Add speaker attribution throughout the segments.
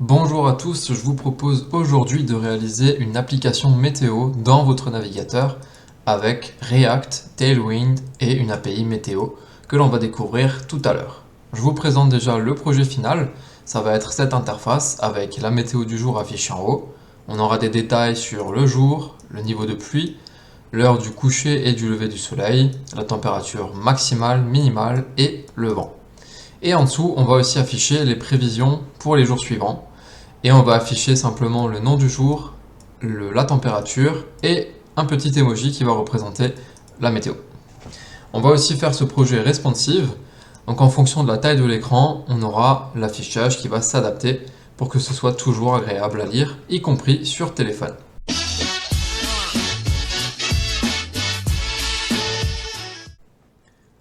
Speaker 1: Bonjour à tous, je vous propose aujourd'hui de réaliser une application météo dans votre navigateur avec React, Tailwind et une API météo que l'on va découvrir tout à l'heure. Je vous présente déjà le projet final, ça va être cette interface avec la météo du jour affichée en haut. On aura des détails sur le jour, le niveau de pluie, l'heure du coucher et du lever du soleil, la température maximale, minimale et le vent. Et en dessous, on va aussi afficher les prévisions pour les jours suivants. Et on va afficher simplement le nom du jour, la température et un petit emoji qui va représenter la météo. On va aussi faire ce projet responsive. Donc en fonction de la taille de l'écran, on aura l'affichage qui va s'adapter pour que ce soit toujours agréable à lire, y compris sur téléphone.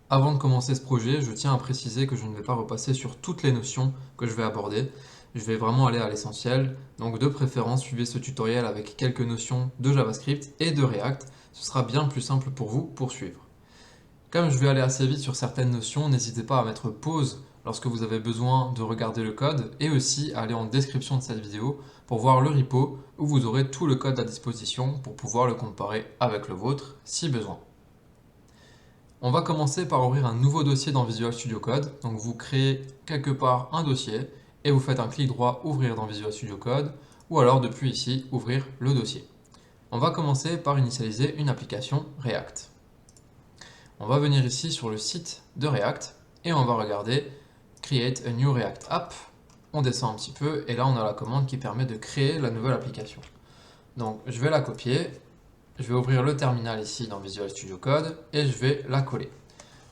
Speaker 1: Avant de commencer ce projet, je tiens à préciser que je ne vais pas repasser sur toutes les notions que je vais aborder. Je vais vraiment aller à l'essentiel. Donc de préférence, suivez ce tutoriel avec quelques notions de JavaScript et de React. Ce sera bien plus simple pour vous pour suivre. Comme je vais aller assez vite sur certaines notions, n'hésitez pas à mettre pause lorsque vous avez besoin de regarder le code et aussi à aller en description de cette vidéo pour voir le repo où vous aurez tout le code à disposition pour pouvoir le comparer avec le vôtre si besoin. On va commencer par ouvrir un nouveau dossier dans Visual Studio Code. Donc vous créez quelque part un dossier et vous faites un clic droit ouvrir dans Visual Studio Code ou alors depuis ici ouvrir le dossier. On va commencer par initialiser une application React. On va venir ici sur le site de React et on va regarder Create a new React app. On descend un petit peu et là on a la commande qui permet de créer la nouvelle application. Donc je vais la copier. Je vais ouvrir le terminal ici dans Visual Studio Code et je vais la coller.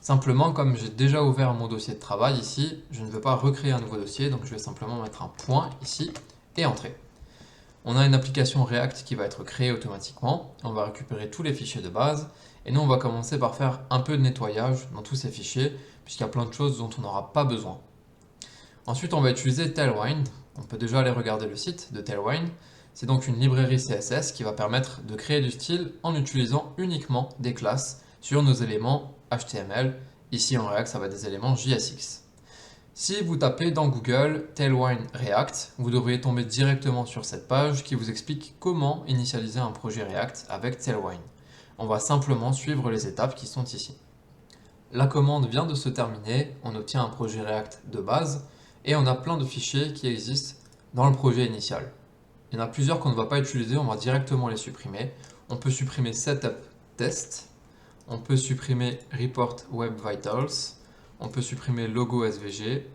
Speaker 1: Simplement, comme j'ai déjà ouvert mon dossier de travail ici, je ne veux pas recréer un nouveau dossier, donc je vais simplement mettre un point ici et entrer. On a une application React qui va être créée automatiquement. On va récupérer tous les fichiers de base et nous on va commencer par faire un peu de nettoyage dans tous ces fichiers puisqu'il y a plein de choses dont on n'aura pas besoin. Ensuite, on va utiliser Tailwind. On peut déjà aller regarder le site de Tailwind. C'est donc une librairie CSS qui va permettre de créer du style en utilisant uniquement des classes sur nos éléments HTML. Ici en React, ça va être des éléments JSX. Si vous tapez dans Google Tailwind React, vous devriez tomber directement sur cette page qui vous explique comment initialiser un projet React avec Tailwind. On va simplement suivre les étapes qui sont ici. La commande vient de se terminer, on obtient un projet React de base et on a plein de fichiers qui existent dans le projet initial. Il y en a plusieurs qu'on ne va pas utiliser, on va directement les supprimer. On peut supprimer Setup Test, on peut supprimer Report Web Vitals, on peut supprimer Logo SVG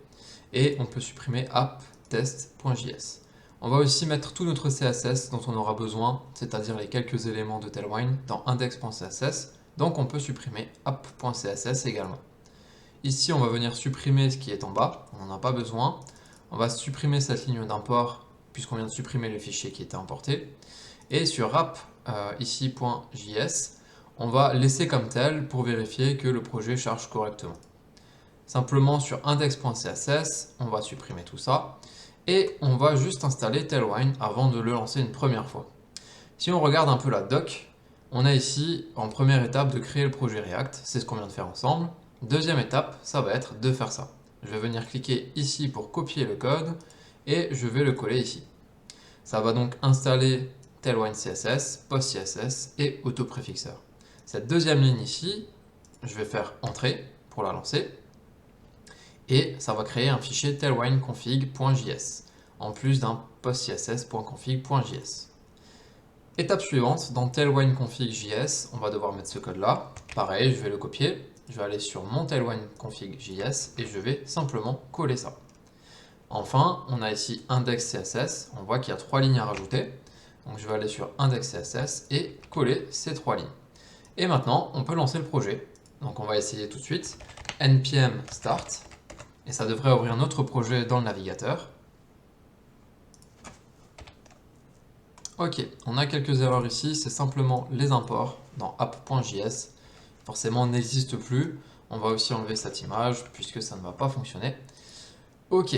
Speaker 1: et on peut supprimer App Test.js. On va aussi mettre tout notre CSS dont on aura besoin, c'est-à-dire les quelques éléments de Tailwind dans index.css, donc on peut supprimer app.css également. Ici, on va venir supprimer ce qui est en bas, on n'en a pas besoin. On va supprimer cette ligne d'import puisqu'on vient de supprimer le fichier qui était importé. Et sur app, ici .js, on va laisser comme tel pour vérifier que le projet charge correctement. Simplement sur index.css, on va supprimer tout ça. Et on va juste installer Tailwind avant de le lancer une première fois. Si on regarde un peu la doc, on a ici en première étape de créer le projet React, c'est ce qu'on vient de faire ensemble. Deuxième étape, ça va être de faire ça. Je vais venir cliquer ici pour copier le code et je vais le coller ici. Ça va donc installer Tailwind CSS, Post CSS et autopréfixeur. Cette deuxième ligne ici, je vais faire entrer pour la lancer et ça va créer un fichier tailwindconfig.js en plus d'un postcss.config.js. Étape suivante, dans tailwindconfig.js, on va devoir mettre ce code-là. Pareil, je vais le copier, je vais aller sur mon tailwindconfig.js et je vais simplement coller ça. Enfin, on a ici index.css, on voit qu'il y a 3 lignes à rajouter. Donc je vais aller sur index.css et coller ces 3 lignes. Et maintenant, on peut lancer le projet. Donc on va essayer tout de suite. npm start, et ça devrait ouvrir notre projet dans le navigateur. Ok, on a quelques erreurs ici, c'est simplement les imports dans app.js. Forcément, n'existe plus. On va aussi enlever cette image puisque ça ne va pas fonctionner. Ok,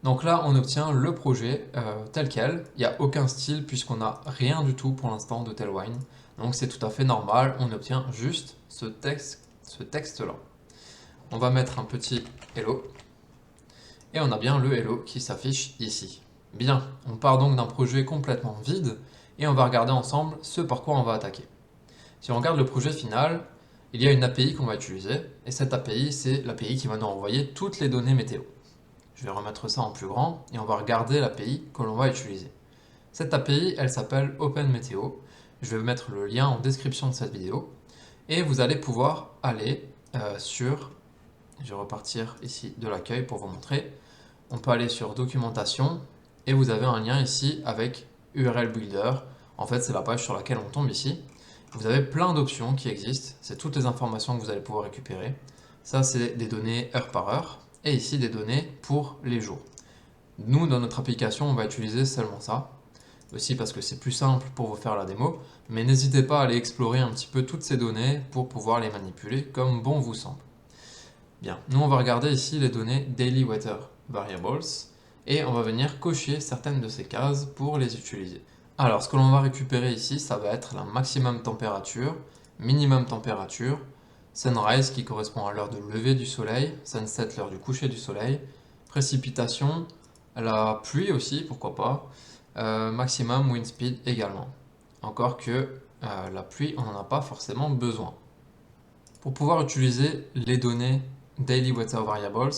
Speaker 1: donc là on obtient le projet tel quel. Il n'y a aucun style puisqu'on n'a rien du tout pour l'instant de Tailwind. Donc c'est tout à fait normal, on obtient juste ce texte-là. On va mettre un petit hello. Et on a bien le hello qui s'affiche ici. Bien, on part donc d'un projet complètement vide et on va regarder ensemble ce par quoi on va attaquer. Si on regarde le projet final, il y a une API qu'on va utiliser et cette API, c'est l'API qui va nous envoyer toutes les données météo. Je vais remettre ça en plus grand et on va regarder l'API que l'on va utiliser. Cette API, elle s'appelle OpenMeteo. Je vais vous mettre le lien en description de cette vidéo et vous allez pouvoir aller sur, je vais repartir ici de l'accueil pour vous montrer, on peut aller sur documentation et vous avez un lien ici avec URL Builder. En fait, c'est la page sur laquelle on tombe ici. Vous avez plein d'options qui existent, c'est toutes les informations que vous allez pouvoir récupérer. Ça, c'est des données heure par heure et ici des données pour les jours. Nous, dans notre application, on va utiliser seulement ça. Aussi parce que c'est plus simple pour vous faire la démo, mais n'hésitez pas à aller explorer un petit peu toutes ces données pour pouvoir les manipuler comme bon vous semble. Bien, nous on va regarder ici les données Daily Weather Variables et on va venir cocher certaines de ces cases pour les utiliser. Alors ce que l'on va récupérer ici, ça va être la maximum température, minimum température, sunrise qui correspond à l'heure de lever du soleil, sunset l'heure du coucher du soleil, précipitation, la pluie aussi, pourquoi pas, maximum wind speed également. Encore que la pluie, on n'en a pas forcément besoin. Pour pouvoir utiliser les données Daily Weather Variables,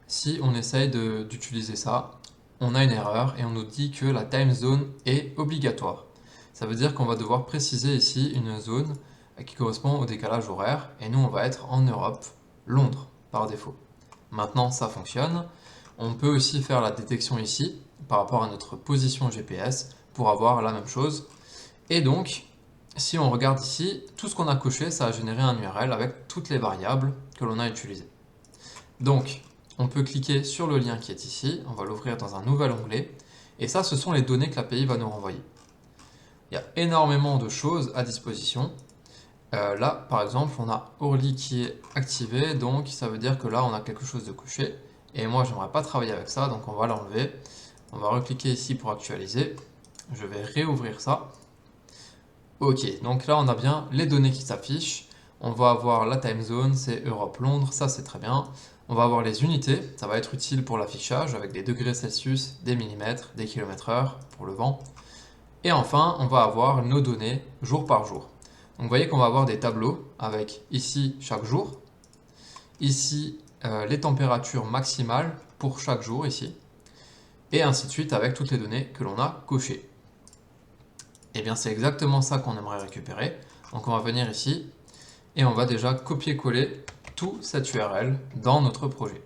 Speaker 1: si on essaye d'utiliser ça, on a une erreur et on nous dit que la time zone est obligatoire. Ça veut dire qu'on va devoir préciser ici une zone qui correspond au décalage horaire et nous on va être en Europe, Londres par défaut. Maintenant ça fonctionne. On peut aussi faire la détection ici par rapport à notre position GPS pour avoir la même chose. Et donc, si on regarde ici, tout ce qu'on a coché, ça a généré un URL avec toutes les variables que l'on a utilisées. Donc, on peut cliquer sur le lien qui est ici, on va l'ouvrir dans un nouvel onglet, et ça, ce sont les données que l'API va nous renvoyer. Il y a énormément de choses à disposition. Là, par exemple, on a Orly qui est activé, donc ça veut dire que là, on a quelque chose de coché. Et moi, j'aimerais pas travailler avec ça, donc on va l'enlever. On va recliquer ici pour actualiser. Je vais réouvrir ça. Ok, donc là, on a bien les données qui s'affichent. On va avoir la time zone, c'est Europe-Londres, ça c'est très bien. On va avoir les unités, ça va être utile pour l'affichage avec des degrés Celsius, des millimètres, des kilomètres heure pour le vent. Et enfin, on va avoir nos données jour par jour. Donc vous voyez qu'on va avoir des tableaux avec ici chaque jour, ici les températures maximales pour chaque jour ici, et ainsi de suite avec toutes les données que l'on a cochées. Et bien c'est exactement ça qu'on aimerait récupérer. Donc on va venir ici et on va déjà copier-coller tout cette URL dans notre projet.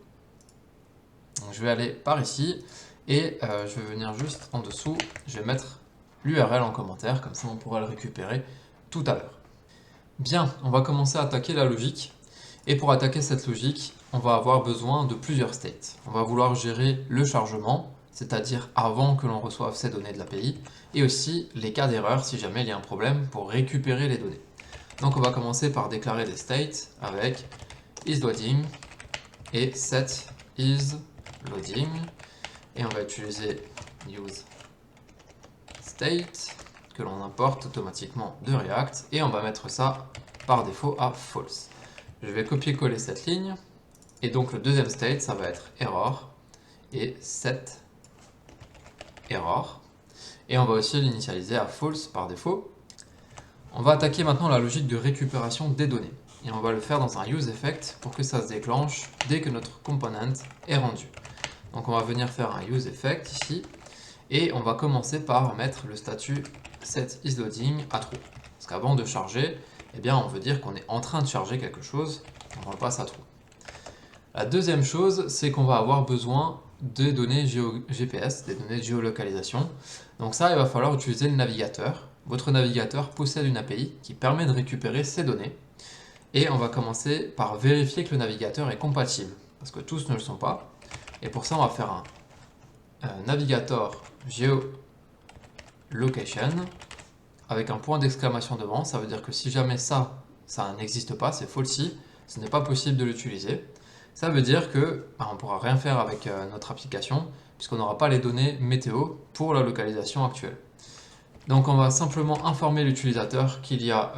Speaker 1: Donc je vais aller par ici et je vais venir juste en dessous, je vais mettre l'URL en commentaire, comme ça on pourra le récupérer tout à l'heure. Bien, on va commencer à attaquer la logique. Et pour attaquer cette logique, on va avoir besoin de plusieurs states. On va vouloir gérer le chargement, c'est-à-dire avant que l'on reçoive ces données de l'API, et aussi les cas d'erreur si jamais il y a un problème pour récupérer les données. Donc on va commencer par déclarer des states avec isLoading et setIsLoading. Et on va utiliser useState que l'on importe automatiquement de React et on va mettre ça par défaut à false. Je vais copier-coller cette ligne et donc le deuxième state ça va être error et set error et on va aussi l'initialiser à false par défaut. On va attaquer maintenant la logique de récupération des données et on va le faire dans un useEffect pour que ça se déclenche dès que notre component est rendu. Donc on va venir faire un useEffect ici et on va commencer par mettre le statut setIsLoading à true. Parce qu'avant de charger, eh bien, on veut dire qu'on est en train de charger quelque chose, donc on le passe à true. La deuxième chose, c'est qu'on va avoir besoin des données GPS, des données de géolocalisation. Donc ça, il va falloir utiliser le navigateur. Votre navigateur possède une API qui permet de récupérer ces données. Et on va commencer par vérifier que le navigateur est compatible, parce que tous ne le sont pas. Et pour ça, on va faire un navigator geolocation avec un point d'exclamation devant. Ça veut dire que si jamais ça n'existe pas, c'est falsy, ce n'est pas possible de l'utiliser. Ça veut dire que on ne pourra rien faire avec notre application puisqu'on n'aura pas les données météo pour la localisation actuelle. Donc on va simplement informer l'utilisateur qu'il n'y a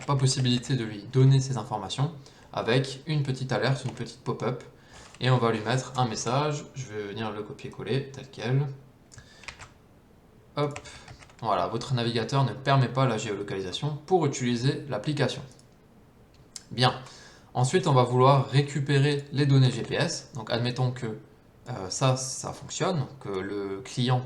Speaker 1: pas possibilité de lui donner ces informations avec une petite alerte, une petite pop-up et on va lui mettre un message. Je vais venir le copier-coller tel quel. hop, voilà, votre navigateur ne permet pas la géolocalisation pour utiliser l'application. Bien, ensuite on va vouloir récupérer les données GPS, donc admettons que ça fonctionne, que le client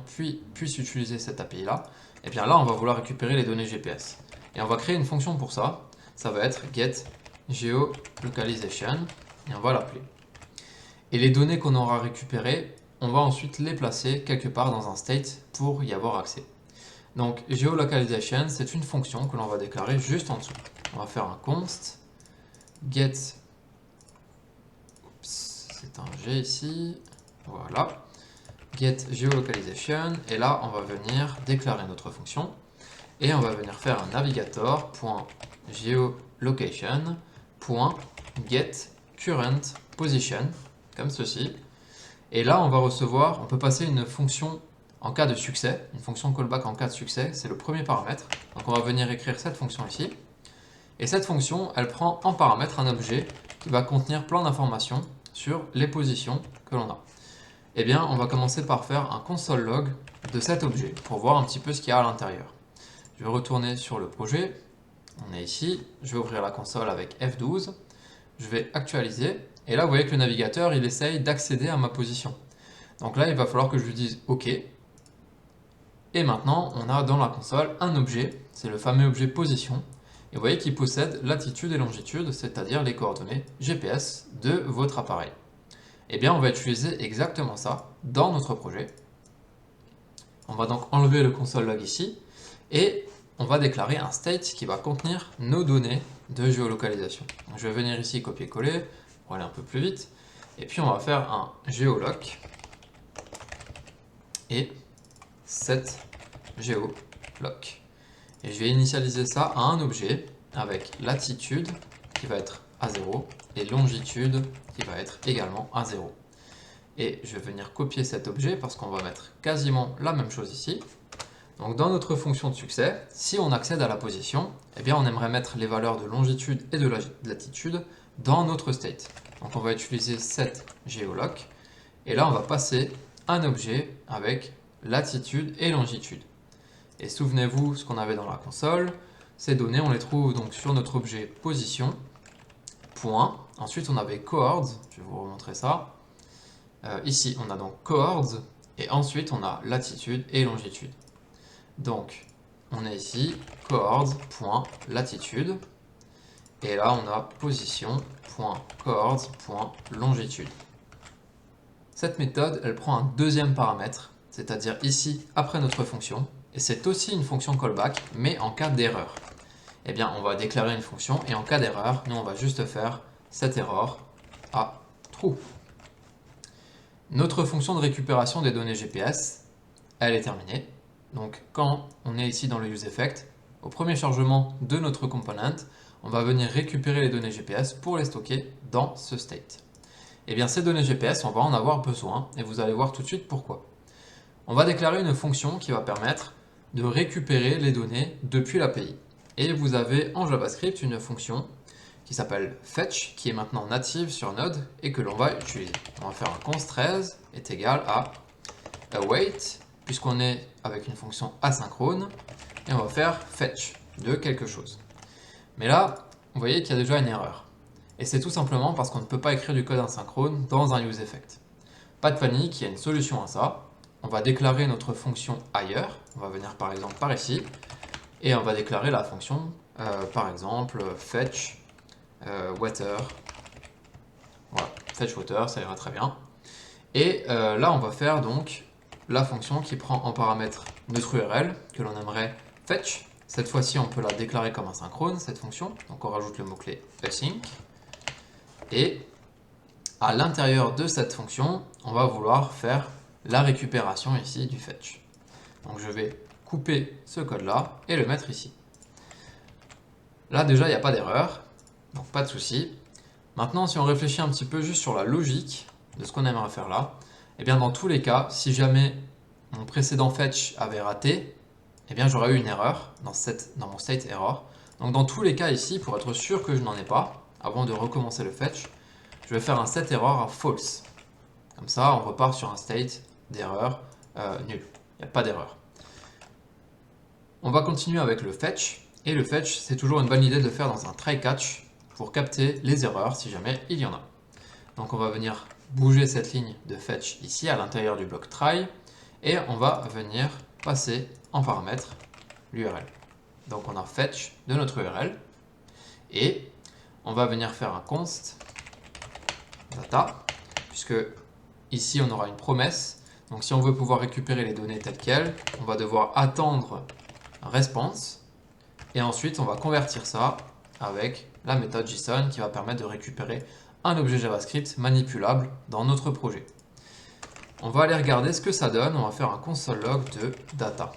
Speaker 1: puisse utiliser cette API-là, et bien là on va vouloir récupérer les données GPS. Et on va créer une fonction pour ça, ça va être getGeolocalization, et on va l'appeler. Et les données qu'on aura récupérées, on va ensuite les placer quelque part dans un state pour y avoir accès. Donc geolocalization, c'est une fonction que l'on va déclarer juste en dessous. On va faire un const get, c'est un G ici, voilà, get geolocalization, et là on va venir déclarer notre fonction, et on va venir faire un navigator.geolocation.getCurrentPosition, comme ceci. Et là, on va recevoir, on peut passer une fonction en cas de succès, une fonction callback en cas de succès, c'est le premier paramètre. Donc on va venir écrire cette fonction ici. Et cette fonction, elle prend en paramètre un objet qui va contenir plein d'informations sur les positions que l'on a. Eh bien, on va commencer par faire un console log de cet objet pour voir un petit peu ce qu'il y a à l'intérieur. Je vais retourner sur le projet, on est ici, je vais ouvrir la console avec F12, je vais actualiser, et là vous voyez que le navigateur il essaye d'accéder à ma position. Donc là il va falloir que je lui dise OK, et maintenant on a dans la console un objet, c'est le fameux objet position, et vous voyez qu'il possède latitude et longitude, c'est-à-dire les coordonnées GPS de votre appareil. Eh bien on va utiliser exactement ça dans notre projet. On va donc enlever le console log ici, et on va déclarer un state qui va contenir nos données de géolocalisation. Donc je vais venir ici copier-coller pour aller un peu plus vite. Et puis on va faire un geoloc et set geoloc. Et je vais initialiser ça à un objet avec latitude qui va être à 0 et longitude qui va être également à 0. Et je vais venir copier cet objet parce qu'on va mettre quasiment la même chose ici. Donc dans notre fonction de succès, si on accède à la position, eh bien on aimerait mettre les valeurs de longitude et de latitude dans notre state. Donc on va utiliser set geoloc, et là on va passer un objet avec latitude et longitude. Et souvenez-vous ce qu'on avait dans la console, ces données on les trouve donc sur notre objet position, point, ensuite on avait coords, je vais vous remontrer ça, ici on a donc coords, et ensuite on a latitude et longitude. Donc, on est ici, coords.latitude, et là on a position.coords.longitude. Cette méthode, elle prend un deuxième paramètre, c'est-à-dire ici, après notre fonction, et c'est aussi une fonction callback, mais en cas d'erreur. Eh bien, on va déclarer une fonction, et en cas d'erreur, nous on va juste faire cette erreur à true. Notre fonction de récupération des données GPS, elle est terminée. Donc quand on est ici dans le useEffect, au premier chargement de notre component, on va venir récupérer les données GPS pour les stocker dans ce state. Et bien ces données GPS, on va en avoir besoin, et vous allez voir tout de suite pourquoi. On va déclarer une fonction qui va permettre de récupérer les données depuis l'API. Et vous avez en JavaScript une fonction qui s'appelle fetch, qui est maintenant native sur Node et que l'on va utiliser. On va faire un const 13 est égal à await, puisqu'on est avec une fonction asynchrone, et on va faire fetch de quelque chose. Mais là, vous voyez qu'il y a déjà une erreur. Et c'est tout simplement parce qu'on ne peut pas écrire du code asynchrone dans un useEffect. Pas de panique, il y a une solution à ça. On va déclarer notre fonction ailleurs, on va venir par exemple par ici, et on va déclarer la fonction, par exemple, fetch water. Voilà, fetch water, ça ira très bien. Et là, on va faire donc la fonction qui prend en paramètre notre URL que l'on aimerait fetch. Cette fois-ci, on peut la déclarer comme asynchrone, cette fonction. Donc on rajoute le mot-clé async. Et à l'intérieur de cette fonction, on va vouloir faire la récupération ici du fetch. Donc je vais couper ce code-là et le mettre ici. Là déjà, il n'y a pas d'erreur, donc pas de souci. Maintenant, si on réfléchit un petit peu juste sur la logique de ce qu'on aimerait faire là, et bien dans tous les cas, si jamais mon précédent fetch avait raté, eh bien j'aurais eu une erreur dans mon state error. Donc dans tous les cas ici, pour être sûr que je n'en ai pas, avant de recommencer le fetch, je vais faire un set error à false. Comme ça, on repart sur un state d'erreur nul. Il n'y a pas d'erreur. On va continuer avec le fetch. Et le fetch, c'est toujours une bonne idée de le faire dans un try catch pour capter les erreurs si jamais il y en a. Donc on va venir bouger cette ligne de fetch ici à l'intérieur du bloc try et on va venir passer en paramètre l'URL. Donc on a fetch de notre URL et on va venir faire un const data puisque ici on aura une promesse. Donc si on veut pouvoir récupérer les données telles quelles, on va devoir attendre response et ensuite on va convertir ça avec la méthode JSON qui va permettre de récupérer un objet JavaScript manipulable dans notre projet. On va aller regarder ce que ça donne. On va faire un console log de data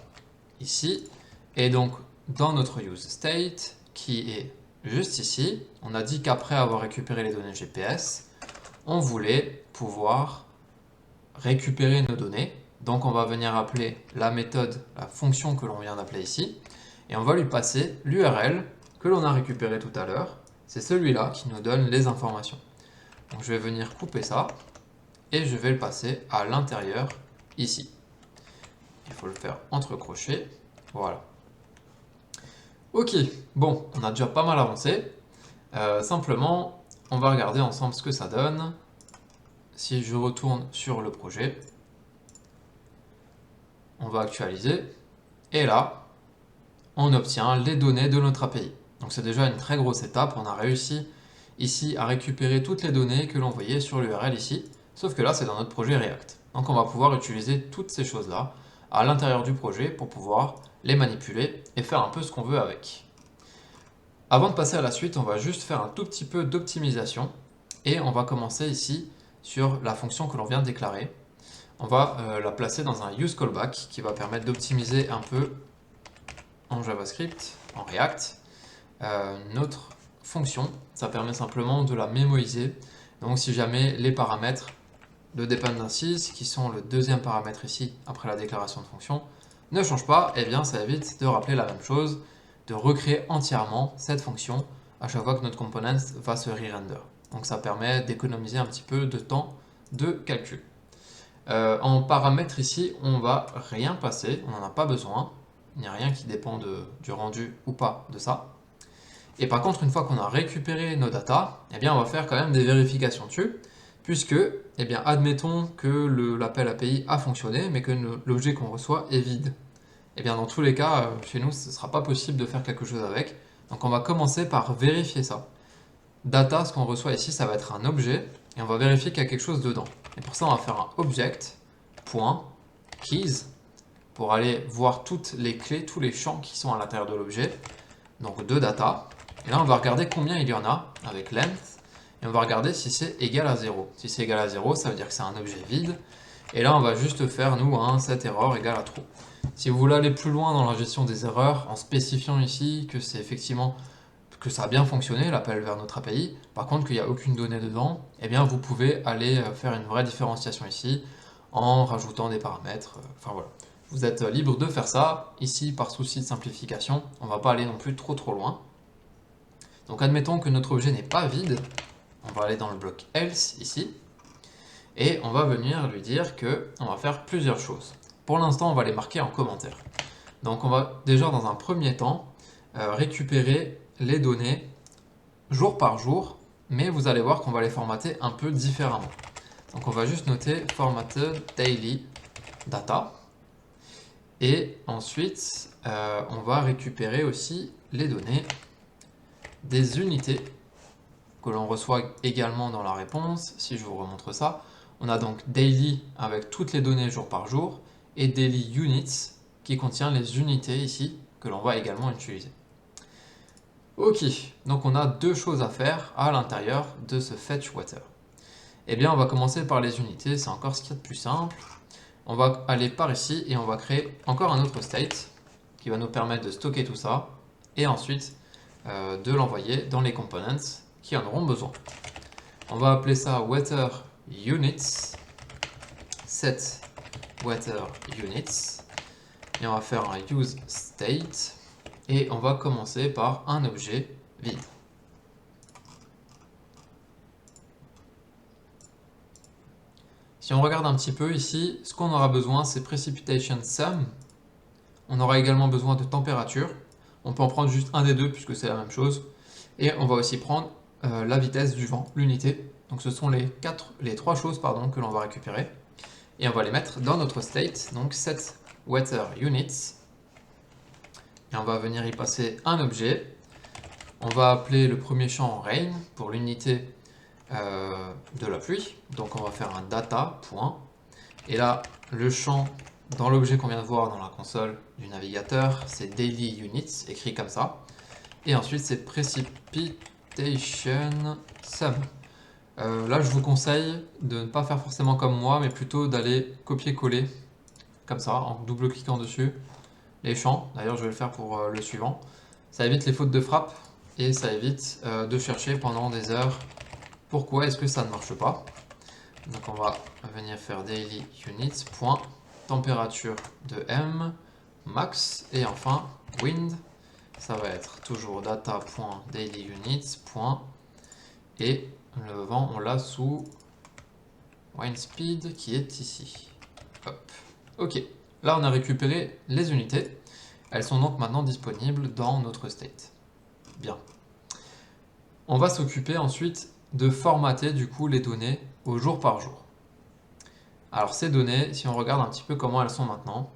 Speaker 1: ici. Et donc, dans notre use state, qui est juste ici, on a dit qu'après avoir récupéré les données GPS, on voulait pouvoir récupérer nos données. Donc, on va venir appeler la méthode, la fonction que l'on vient d'appeler ici, et on va lui passer l'URL que l'on a récupéré tout à l'heure. C'est celui-là qui nous donne les informations. Donc je vais venir couper ça et je vais le passer à l'intérieur ici. Il faut le faire entre crochets. Voilà. Ok, bon, on a déjà pas mal avancé. Simplement, on va regarder ensemble ce que ça donne. Si je retourne sur le projet, on va actualiser. Et là, on obtient les données de notre API. Donc c'est déjà une très grosse étape. On a réussi ici à récupérer toutes les données que l'on voyait sur l'URL ici, sauf que là c'est dans notre projet React. Donc on va pouvoir utiliser toutes ces choses-là à l'intérieur du projet pour pouvoir les manipuler et faire un peu ce qu'on veut avec. Avant de passer à la suite, on va juste faire un tout petit peu d'optimisation et on va commencer ici sur la fonction que l'on vient de déclarer. On va la placer dans un use callback qui va permettre d'optimiser un peu en JavaScript, en React, notre fonction. Ça permet simplement de la mémoriser. Donc si jamais les paramètres de dependencies, qui sont le deuxième paramètre ici après la déclaration de fonction, ne changent pas, et bien ça évite de rappeler la même chose, de recréer entièrement cette fonction à chaque fois que notre component va se re-render. Donc ça permet d'économiser un petit peu de temps de calcul. En paramètres ici, on va rien passer, on n'en a pas besoin. Il n'y a rien qui dépend du rendu ou pas de ça. Et par contre, une fois qu'on a récupéré nos datas, eh bien, on va faire quand même des vérifications dessus, puisque, eh bien, admettons que l'appel API a fonctionné, mais que l'objet qu'on reçoit est vide. Eh bien, dans tous les cas, chez nous, ce ne sera pas possible de faire quelque chose avec. Donc, on va commencer par vérifier ça. Data, ce qu'on reçoit ici, ça va être un objet, et on va vérifier qu'il y a quelque chose dedans. Et pour ça, on va faire un object.keys, pour aller voir toutes les clés, tous les champs qui sont à l'intérieur de l'objet, donc de data. Et là, on va regarder combien il y en a avec length, et on va regarder si c'est égal à 0. Si c'est égal à 0, ça veut dire que c'est un objet vide. Et là, on va juste faire, nous, un set error égale à true. Si vous voulez aller plus loin dans la gestion des erreurs, en spécifiant ici que c'est effectivement que ça a bien fonctionné, l'appel vers notre API, par contre qu'il n'y a aucune donnée dedans, eh bien vous pouvez aller faire une vraie différenciation ici en rajoutant des paramètres. Enfin voilà. Vous êtes libre de faire ça. Ici, par souci de simplification, on ne va pas aller non plus trop loin. Donc admettons que notre objet n'est pas vide. On va aller dans le bloc else ici. Et on va venir lui dire qu'on va faire plusieurs choses. Pour l'instant, on va les marquer en commentaire. Donc on va déjà dans un premier temps récupérer les données jour par jour, mais vous allez voir qu'on va les formater un peu différemment. Donc on va juste noter formatted daily data. Et ensuite, on va récupérer aussi les données des unités que l'on reçoit également dans la réponse. Si je vous remontre ça, on a donc daily avec toutes les données jour par jour et daily units qui contient les unités ici que l'on va également utiliser. Ok, donc on a deux choses à faire à l'intérieur de ce fetch water. Eh bien, on va commencer par les unités, c'est encore ce qu'il y a de plus simple. On va aller par ici et on va créer encore un autre state qui va nous permettre de stocker tout ça et ensuite de l'envoyer dans les components qui en auront besoin. On va appeler ça water units, set water units, et on va faire un use state et on va commencer par un objet vide. Si on regarde un petit peu ici, ce qu'on aura besoin, c'est precipitation sum On aura également besoin de température. On peut en prendre juste un des deux puisque c'est la même chose. Et on va aussi prendre la vitesse du vent, l'unité. Donc ce sont les trois choses que l'on va récupérer. Et on va les mettre dans notre state, donc set weather units. Et on va venir y passer un objet. On va appeler le premier champ rain pour l'unité de la pluie. Donc on va faire un data, point. Et là, le champ dans l'objet qu'on vient de voir dans la console du navigateur, c'est daily units, écrit comme ça. Et ensuite, c'est precipitation sum. Là, je vous conseille de ne pas faire forcément comme moi, mais plutôt d'aller copier-coller, comme ça, en double-cliquant dessus, les champs. D'ailleurs, je vais le faire pour le suivant. Ça évite les fautes de frappe, et ça évite de chercher pendant des heures pourquoi est-ce que ça ne marche pas. Donc on va venir faire daily units, point, température de M, max, et enfin wind, ça va être toujours data.dailyunits, point, et le vent on l'a sous wind speed qui est ici. Hop. Ok, là on a récupéré les unités, elles sont donc maintenant disponibles dans notre state. Bien. On va s'occuper ensuite de formater du coup les données au jour par jour. Alors ces données, si on regarde un petit peu comment elles sont maintenant,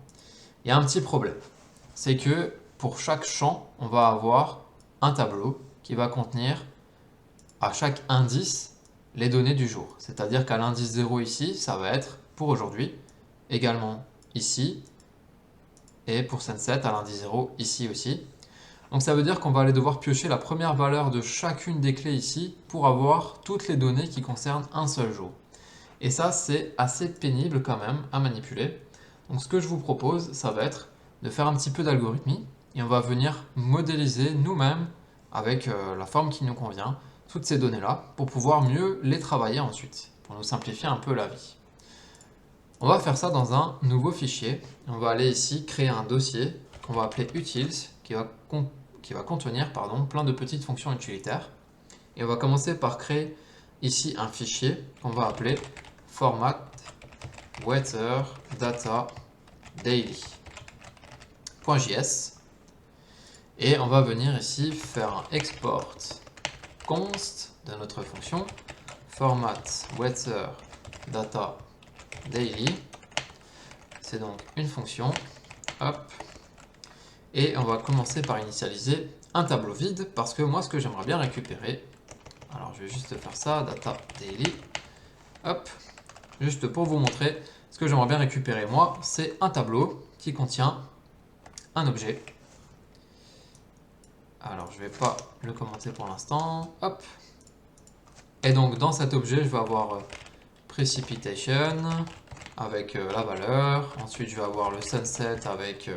Speaker 1: il y a un petit problème. C'est que pour chaque champ, on va avoir un tableau qui va contenir à chaque indice les données du jour. C'est-à-dire qu'à l'indice 0 ici, ça va être pour aujourd'hui, également ici, et pour Sunset à l'indice 0 ici aussi. Donc ça veut dire qu'on va aller devoir piocher la première valeur de chacune des clés ici pour avoir toutes les données qui concernent un seul jour. Et ça, c'est assez pénible quand même à manipuler. Donc ce que je vous propose, ça va être de faire un petit peu d'algorithmie et on va venir modéliser nous-mêmes avec la forme qui nous convient toutes ces données-là pour pouvoir mieux les travailler ensuite, pour nous simplifier un peu la vie. On va faire ça dans un nouveau fichier. On va aller ici créer un dossier qu'on va appeler utils qui va contenir plein de petites fonctions utilitaires. Et on va commencer par créer ici un fichier qu'on va appeler format weather data daily.js et on va venir ici faire un export const de notre fonction format weather data daily. C'est donc une fonction, hop, et on va commencer par initialiser un tableau vide parce que moi ce que j'aimerais bien récupérer, alors je vais juste faire ça, data daily, hop, juste pour vous montrer, ce que j'aimerais bien récupérer moi, c'est un tableau qui contient un objet. Alors je ne vais pas le commenter pour l'instant, hop. Et donc dans cet objet, je vais avoir precipitation avec la valeur. Ensuite je vais avoir le sunset avec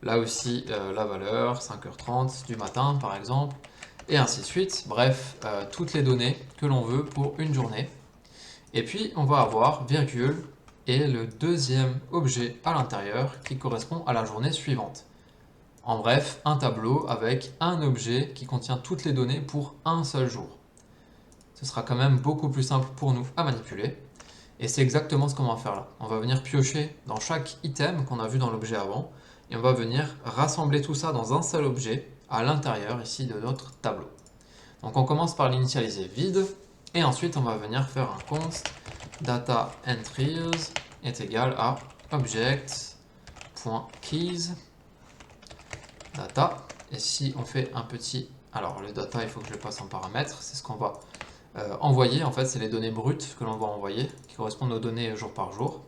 Speaker 1: là aussi la valeur, 5h30 du matin par exemple. Et ainsi de suite, bref, toutes les données que l'on veut pour une journée. Et puis on va avoir virgule et le deuxième objet à l'intérieur qui correspond à la journée suivante. En bref, un tableau avec un objet qui contient toutes les données pour un seul jour. Ce sera quand même beaucoup plus simple pour nous à manipuler. Et c'est exactement ce qu'on va faire là. On va venir piocher dans chaque item qu'on a vu dans l'objet avant et on va venir rassembler tout ça dans un seul objet à l'intérieur ici de notre tableau. Donc on commence par l'initialiser vide et ensuite on va venir faire un const data entries est égal à object.keys data. Et si on fait un petit... Alors le data, il faut que je le passe en paramètre, c'est ce qu'on va envoyer. En fait, c'est les données brutes que l'on va envoyer, qui correspondent aux données jour par jour.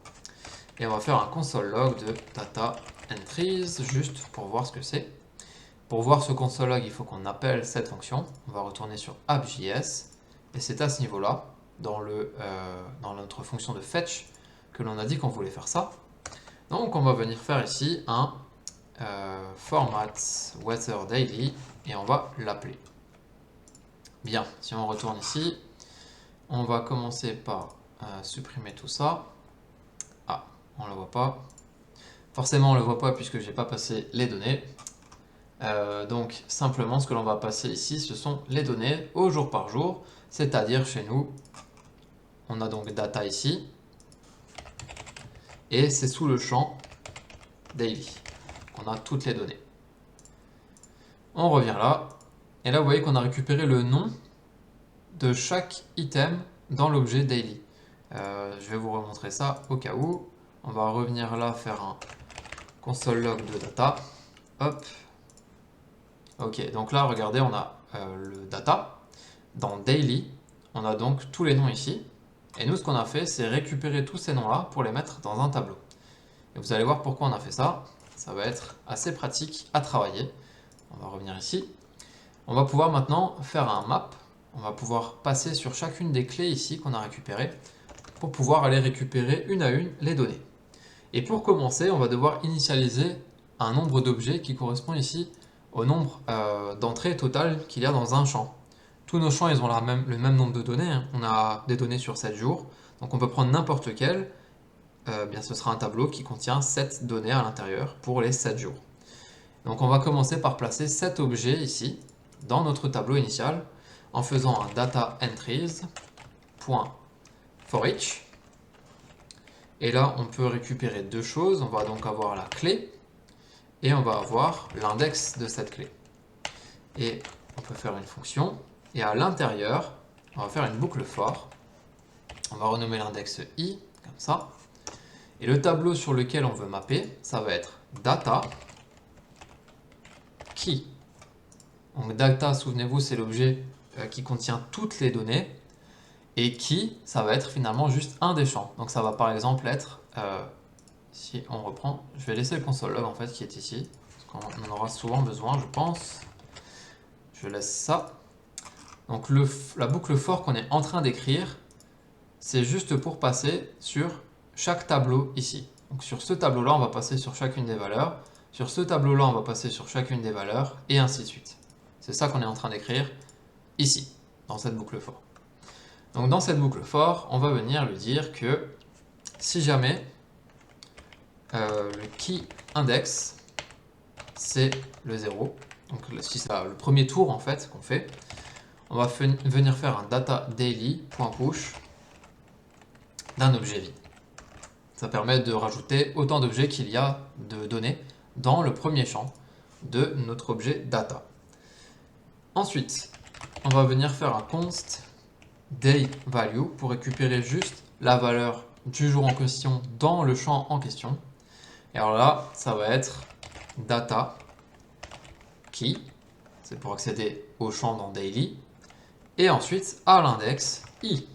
Speaker 1: Et on va faire un console log de data entries, juste pour voir ce que c'est. Pour voir ce console log, il faut qu'on appelle cette fonction. On va retourner sur app.js. Et c'est à ce niveau-là, dans notre fonction de fetch, que l'on a dit qu'on voulait faire ça. Donc on va venir faire ici un format weather daily et on va l'appeler. Bien, si on retourne ici, on va commencer par supprimer tout ça. Ah, on ne le voit pas. Forcément, on ne le voit pas puisque je n'ai pas passé les données. Donc, simplement, ce que l'on va passer ici, ce sont les données au jour par jour. C'est-à-dire, chez nous, on a donc data ici. Et c'est sous le champ daily on a toutes les données. On revient là, et là vous voyez qu'on a récupéré le nom de chaque item dans l'objet daily. Je vais vous remontrer ça au cas où. On va revenir là, faire un console log de data. Hop. Ok, donc là, regardez, on a le data. Dans daily, on a donc tous les noms ici. Et nous, ce qu'on a fait, c'est récupérer tous ces noms-là pour les mettre dans un tableau. Et vous allez voir pourquoi on a fait ça. Ça va être assez pratique à travailler. On va revenir ici. On va pouvoir maintenant faire un map. On va pouvoir passer sur chacune des clés ici qu'on a récupérées pour pouvoir aller récupérer une à une les données. Et pour commencer, on va devoir initialiser un nombre d'objets qui correspond ici au nombre d'entrées totales qu'il y a dans un champ. Tous nos champs, ils ont le même nombre de données, hein. On a des données sur 7 jours, donc on peut prendre n'importe lequel. Bien, ce sera un tableau qui contient 7 données à l'intérieur pour les 7 jours. Donc on va commencer par placer 7 objets ici, dans notre tableau initial, en faisant un data entries.forEach. Et là, on peut récupérer deux choses. On va donc avoir la clé et on va avoir l'index de cette clé. Et on peut faire une fonction. Et à l'intérieur, on va faire une boucle for. On va renommer l'index i, comme ça. Et le tableau sur lequel on veut mapper, ça va être data key. Donc data, souvenez-vous, c'est l'objet qui contient toutes les données. Et key, ça va être finalement juste un des champs. Donc ça va par exemple être, si on reprend, je vais laisser le console log en fait qui est ici, parce qu'on en aura souvent besoin, je pense. Je laisse ça. Donc la boucle for qu'on est en train d'écrire, c'est juste pour passer sur chaque tableau ici. Donc sur ce tableau-là, on va passer sur chacune des valeurs. Sur ce tableau-là, on va passer sur chacune des valeurs, et ainsi de suite. C'est ça qu'on est en train d'écrire ici, dans cette boucle for. Donc dans cette boucle for, on va venir lui dire que si jamais le key index c'est le 0, donc si c'est le premier tour en fait qu'on fait, on va venir faire un data daily.push d'un objet vide. Ça permet de rajouter autant d'objets qu'il y a de données dans le premier champ de notre objet data. Ensuite, on va venir faire un const day value pour récupérer juste la valeur du jour en question dans le champ en question. Et alors là, ça va être data key, c'est pour accéder au champ dans daily, et ensuite à l'index i.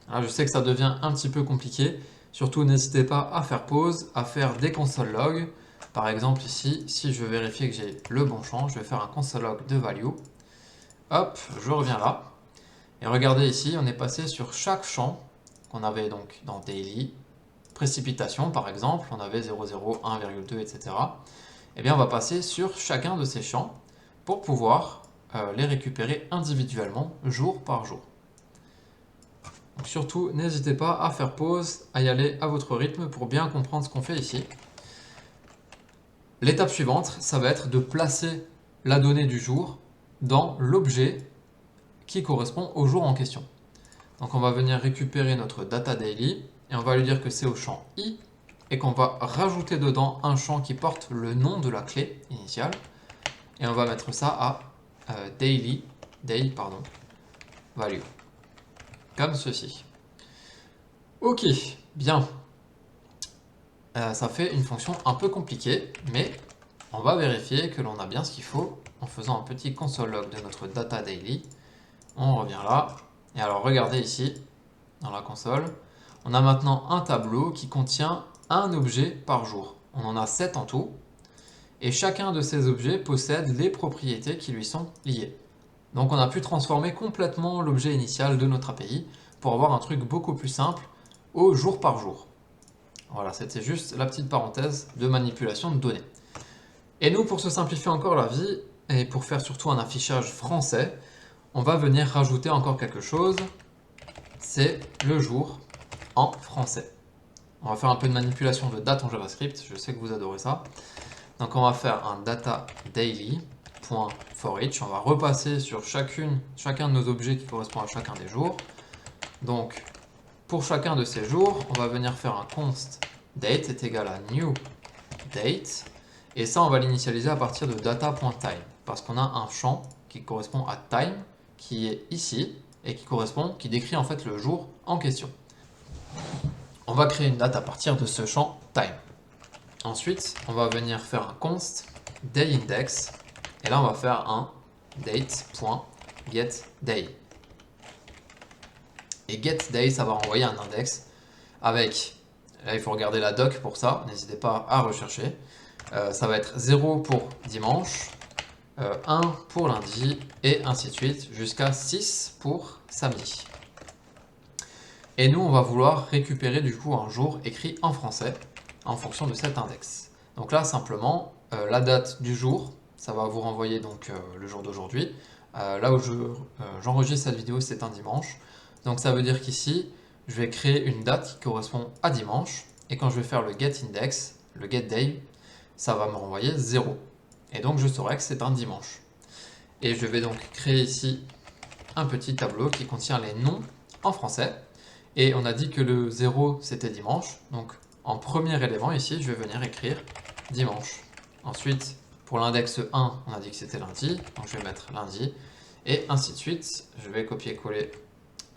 Speaker 1: Alors je sais que ça devient un petit peu compliqué, surtout n'hésitez pas à faire pause, à faire des console log. Par exemple ici, si je veux vérifier que j'ai le bon champ, je vais faire un console log de value. Hop, je reviens là. Et regardez ici, on est passé sur chaque champ qu'on avait donc dans daily, précipitation par exemple, on avait 0,0, 1,2, etc. Et bien on va passer sur chacun de ces champs pour pouvoir les récupérer individuellement jour par jour. Donc surtout, n'hésitez pas à faire pause, à y aller à votre rythme pour bien comprendre ce qu'on fait ici. L'étape suivante, ça va être de placer la donnée du jour dans l'objet qui correspond au jour en question. Donc on va venir récupérer notre data daily et on va lui dire que c'est au champ i et qu'on va rajouter dedans un champ qui porte le nom de la clé initiale et on va mettre ça à day value, comme ceci. Ok, bien. Ça fait une fonction un peu compliquée, mais on va vérifier que l'on a bien ce qu'il faut en faisant un petit console log de notre data daily. On revient là, et alors regardez ici, dans la console, on a maintenant un tableau qui contient un objet par jour. On en a 7 en tout, et chacun de ces objets possède les propriétés qui lui sont liées. Donc on a pu transformer complètement l'objet initial de notre API pour avoir un truc beaucoup plus simple au jour par jour. Voilà, c'était juste la petite parenthèse de manipulation de données. Et nous, pour se simplifier encore la vie, et pour faire surtout un affichage français, on va venir rajouter encore quelque chose, c'est le jour en français. On va faire un peu de manipulation de date en JavaScript, je sais que vous adorez ça. Donc on va faire un data daily.forEach, on va repasser sur chacun de nos objets qui correspond à chacun des jours. Donc pour chacun de ces jours, on va venir faire un const date est égal à new date Et ça, on va l'initialiser à partir de data.time, parce qu'on a un champ qui correspond à time, qui est ici, et qui décrit en fait le jour en question. On va créer une date à partir de ce champ time. Ensuite, on va venir faire un const dayIndex, et là on va faire un date.getDay. Et getDay, ça va renvoyer un index avec, là il faut regarder la doc pour ça, n'hésitez pas à rechercher. Ça va être 0 pour dimanche, 1 pour lundi, et ainsi de suite, jusqu'à 6 pour samedi. Et nous, on va vouloir récupérer du coup un jour écrit en français en fonction de cet index. Donc là, simplement, la date du jour, ça va vous renvoyer donc le jour d'aujourd'hui. Là où j'enregistre cette vidéo, c'est un dimanche. Donc ça veut dire qu'ici, je vais créer une date qui correspond à dimanche. Et quand je vais faire le getIndex, le getDay, ça va me renvoyer 0. Et donc je saurai que c'est un dimanche. Et je vais donc créer ici un petit tableau qui contient les noms en français. Et on a dit que le 0 c'était dimanche. Donc en premier élément ici, je vais venir écrire dimanche. Ensuite, pour l'index 1, on a dit que c'était lundi. Donc je vais mettre lundi. Et ainsi de suite. Je vais copier-coller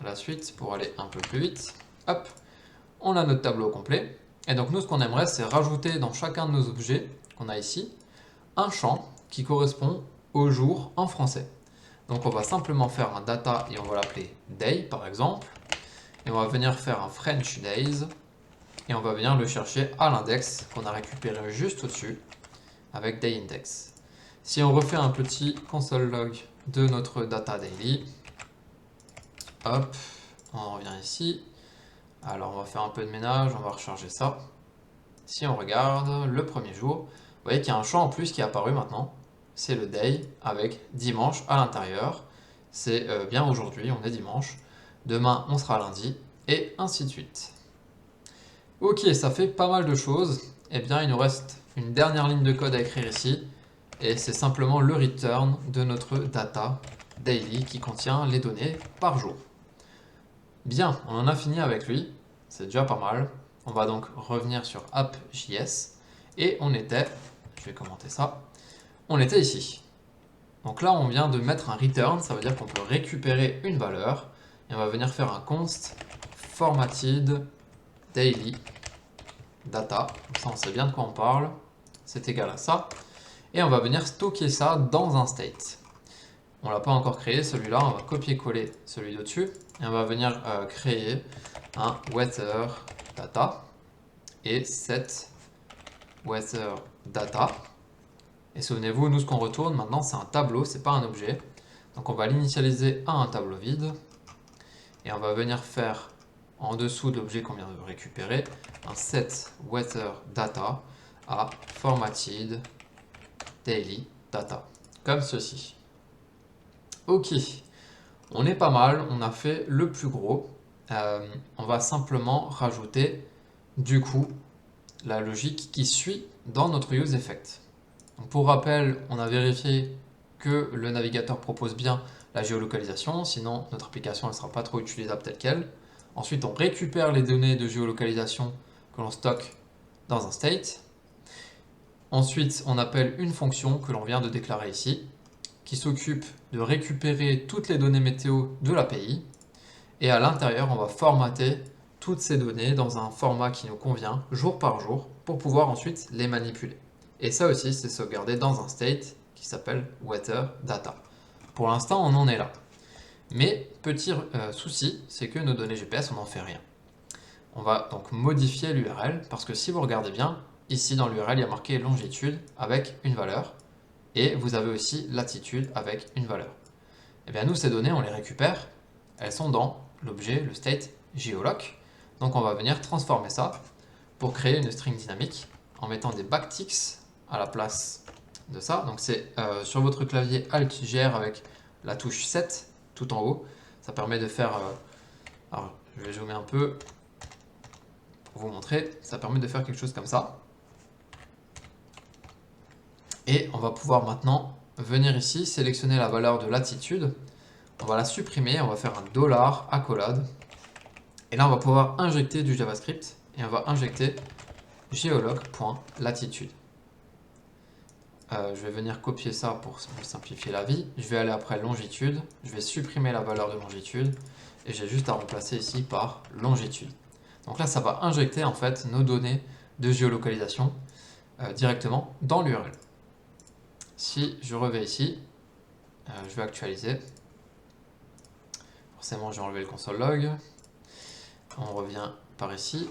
Speaker 1: la suite pour aller un peu plus vite. Hop, on a notre tableau complet. Et donc nous, ce qu'on aimerait, c'est rajouter dans chacun de nos objets qu'on a ici, un champ qui correspond au jour en français. Donc on va simplement faire un data et on va l'appeler day par exemple. Et on va venir faire un French days et on va venir le chercher à l'index qu'on a récupéré juste au-dessus avec dayIndex. Si on refait un petit console log de notre data daily, hop, on revient ici. Alors on va faire un peu de ménage, on va recharger ça. Si on regarde le premier jour, vous voyez qu'il y a un champ en plus qui est apparu maintenant. C'est le day avec dimanche à l'intérieur. C'est bien aujourd'hui, on est dimanche. Demain, on sera lundi et ainsi de suite. Ok, ça fait pas mal de choses. Eh bien, il nous reste une dernière ligne de code à écrire ici. Et c'est simplement le return de notre data daily qui contient les données par jour. Bien, on en a fini avec lui. C'est déjà pas mal. On va donc revenir sur app.js et on était, je vais commenter ça, on était ici. Donc là, on vient de mettre un return, ça veut dire qu'on peut récupérer une valeur et on va venir faire un const formatted daily data. Comme ça, on sait bien de quoi on parle. C'est égal à ça. Et on va venir stocker ça dans un state. On ne l'a pas encore créé, celui-là. On va copier-coller celui d'au-dessus. Et on va venir créer un weather data et set weather data. Et souvenez-vous, nous, ce qu'on retourne maintenant, c'est un tableau, c'est pas un objet. Donc on va l'initialiser à un tableau vide. Et on va venir faire, en dessous de l'objet qu'on vient de récupérer, un set weather data à formatted daily data. Comme ceci. Ok, on est pas mal, on a fait le plus gros. On va simplement rajouter, du coup, la logique qui suit dans notre useEffect. Donc pour rappel, on a vérifié que le navigateur propose bien la géolocalisation, sinon notre application ne sera pas trop utilisable telle qu'elle. Ensuite, on récupère les données de géolocalisation que l'on stocke dans un state. Ensuite, on appelle une fonction que l'on vient de déclarer ici, qui s'occupe de récupérer toutes les données météo de l'API. Et à l'intérieur, on va formater toutes ces données dans un format qui nous convient, jour par jour, pour pouvoir ensuite les manipuler. Et ça aussi, c'est sauvegardé dans un state qui s'appelle weather data. Pour l'instant, on en est là. Mais petit souci, c'est que nos données GPS, on n'en fait rien. On va donc modifier l'URL, parce que si vous regardez bien, ici dans l'URL, il y a marqué longitude avec une valeur, et vous avez aussi latitude avec une valeur. Et bien nous, ces données, on les récupère, elles sont dans l'objet, le state geoloc. Donc on va venir transformer ça pour créer une string dynamique en mettant des backticks à la place de ça. Donc c'est sur votre clavier Alt-GR avec la touche 7 tout en haut. Ça permet de faire... alors je vais zoomer un peu pour vous montrer. Ça permet de faire quelque chose comme ça. Et on va pouvoir maintenant venir ici, sélectionner la valeur de latitude. On va la supprimer, on va faire un $accolade. Et là, on va pouvoir injecter du JavaScript et on va injecter geolog.latitude. Je vais venir copier ça pour me simplifier la vie. Je vais aller après longitude, je vais supprimer la valeur de longitude et j'ai juste à remplacer ici par longitude. Donc là, ça va injecter en fait nos données de géolocalisation directement dans l'URL. Si je reviens ici, je vais actualiser. Forcément, j'ai enlevé le console log. On revient par ici.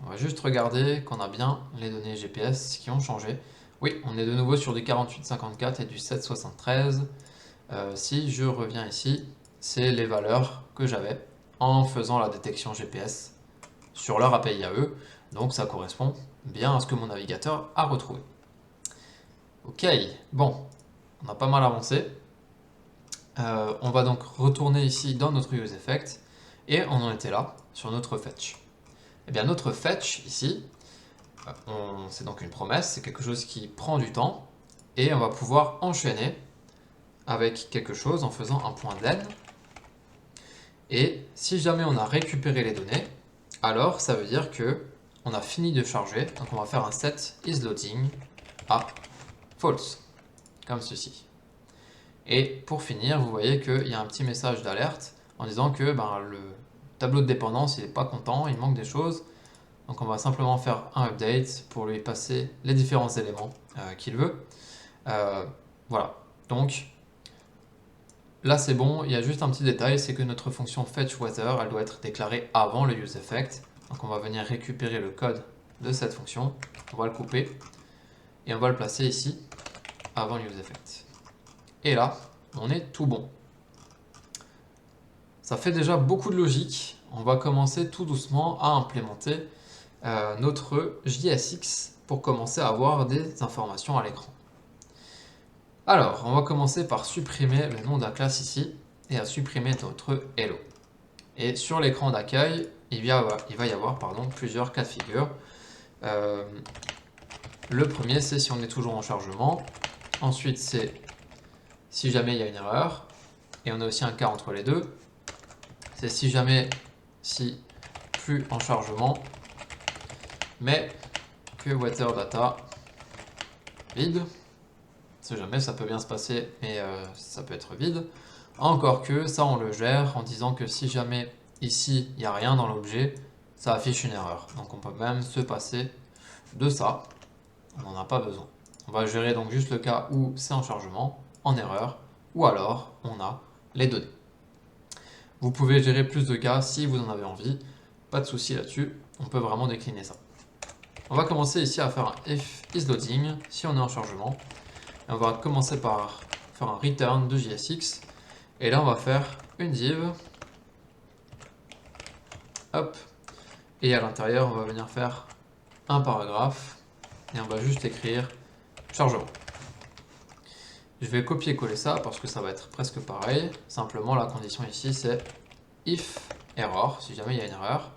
Speaker 1: On va juste regarder qu'on a bien les données GPS qui ont changé. Oui, on est de nouveau sur du 48,54 et du 7,73. Si je reviens ici, c'est les valeurs que j'avais en faisant la détection GPS sur leur API à eux. Donc ça correspond bien à ce que mon navigateur a retrouvé. Ok, bon, on a pas mal avancé. On va donc retourner ici dans notre useEffect et on en était là sur notre fetch. Eh bien notre fetch ici, c'est donc une promesse, c'est quelque chose qui prend du temps et on va pouvoir enchaîner avec quelque chose en faisant un point then. Et si jamais on a récupéré les données, alors ça veut dire que on a fini de charger. Donc on va faire un set isLoading à false, comme ceci. Et pour finir, vous voyez qu'il y a un petit message d'alerte en disant que le tableau de dépendance il n'est pas content, il manque des choses. Donc on va simplement faire un update pour lui passer les différents éléments qu'il veut. Voilà, donc là c'est bon, il y a juste un petit détail, c'est que notre fonction fetchWeather, elle doit être déclarée avant le useEffect. Donc on va venir récupérer le code de cette fonction, on va le couper et on va le placer ici avant le useEffect. Et là, on est tout bon. Ça fait déjà beaucoup de logique. On va commencer tout doucement à implémenter notre JSX pour commencer à avoir des informations à l'écran. Alors, on va commencer par supprimer le nom de la classe ici et à supprimer notre hello. Et sur l'écran d'accueil, il va y avoir plusieurs cas de figure. Le premier, c'est si on est toujours en chargement. Ensuite, c'est si jamais il y a une erreur. Et on a aussi un cas entre les deux. C'est si jamais, si plus en chargement, mais que water data vide. Si jamais, ça peut bien se passer, mais ça peut être vide. Encore que ça, on le gère en disant que si jamais ici, il n'y a rien dans l'objet, ça affiche une erreur. Donc on peut même se passer de ça. On n'en a pas besoin. On va gérer donc juste le cas où c'est en chargement, en erreur, ou alors on a les données. Vous pouvez gérer plus de cas si vous en avez envie, pas de souci là-dessus, on peut vraiment décliner ça. On va commencer ici à faire un if isLoading si on est en chargement. Et on va commencer par faire un return de JSX. Et là on va faire une div. Hop. Et à l'intérieur on va venir faire un paragraphe. Et on va juste écrire chargement. Je vais copier-coller ça parce que ça va être presque pareil. Simplement, la condition ici, c'est if error, si jamais il y a une erreur.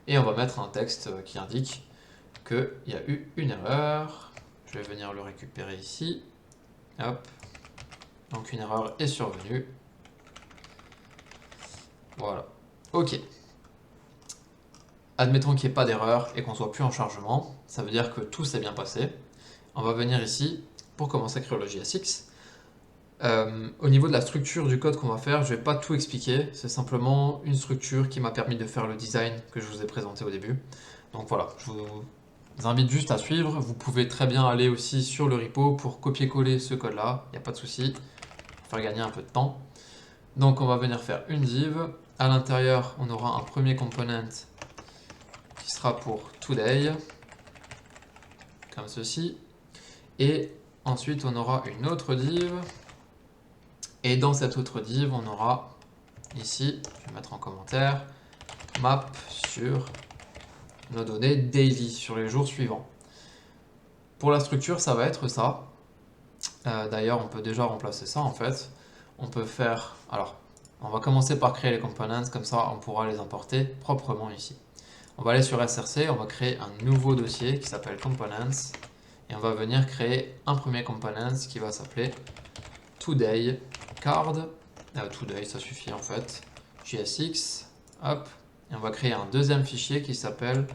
Speaker 1: Et on va mettre un texte qui indique qu'il y a eu une erreur. Je vais venir le récupérer ici. Hop. Donc une erreur est survenue. Voilà. Ok. Admettons qu'il n'y ait pas d'erreur et qu'on soit plus en chargement. Ça veut dire que tout s'est bien passé. On va venir ici pour commencer à écrire le JSX. Au niveau de la structure du code qu'on va faire, je ne vais pas tout expliquer, c'est simplement une structure qui m'a permis de faire le design que je vous ai présenté au début. Donc voilà, je vous invite juste à suivre. Vous pouvez très bien aller aussi sur le repo pour copier-coller ce code-là, il n'y a pas de souci, pour faire gagner un peu de temps. Donc on va venir faire une div. À l'intérieur, on aura un premier component qui sera pour today, comme ceci. Et ensuite, on aura une autre div. Et dans cette autre div, on aura ici, je vais mettre en commentaire, map sur nos données daily, sur les jours suivants. Pour la structure, ça va être ça. D'ailleurs, on peut déjà remplacer ça en fait. On peut faire, alors, on va commencer par créer les components, comme ça on pourra les importer proprement ici. On va aller sur SRC, on va créer un nouveau dossier qui s'appelle components. Et on va venir créer un premier component qui va s'appeler today card, today ça suffit en fait, JSX, hop, et on va créer un deuxième fichier qui s'appelle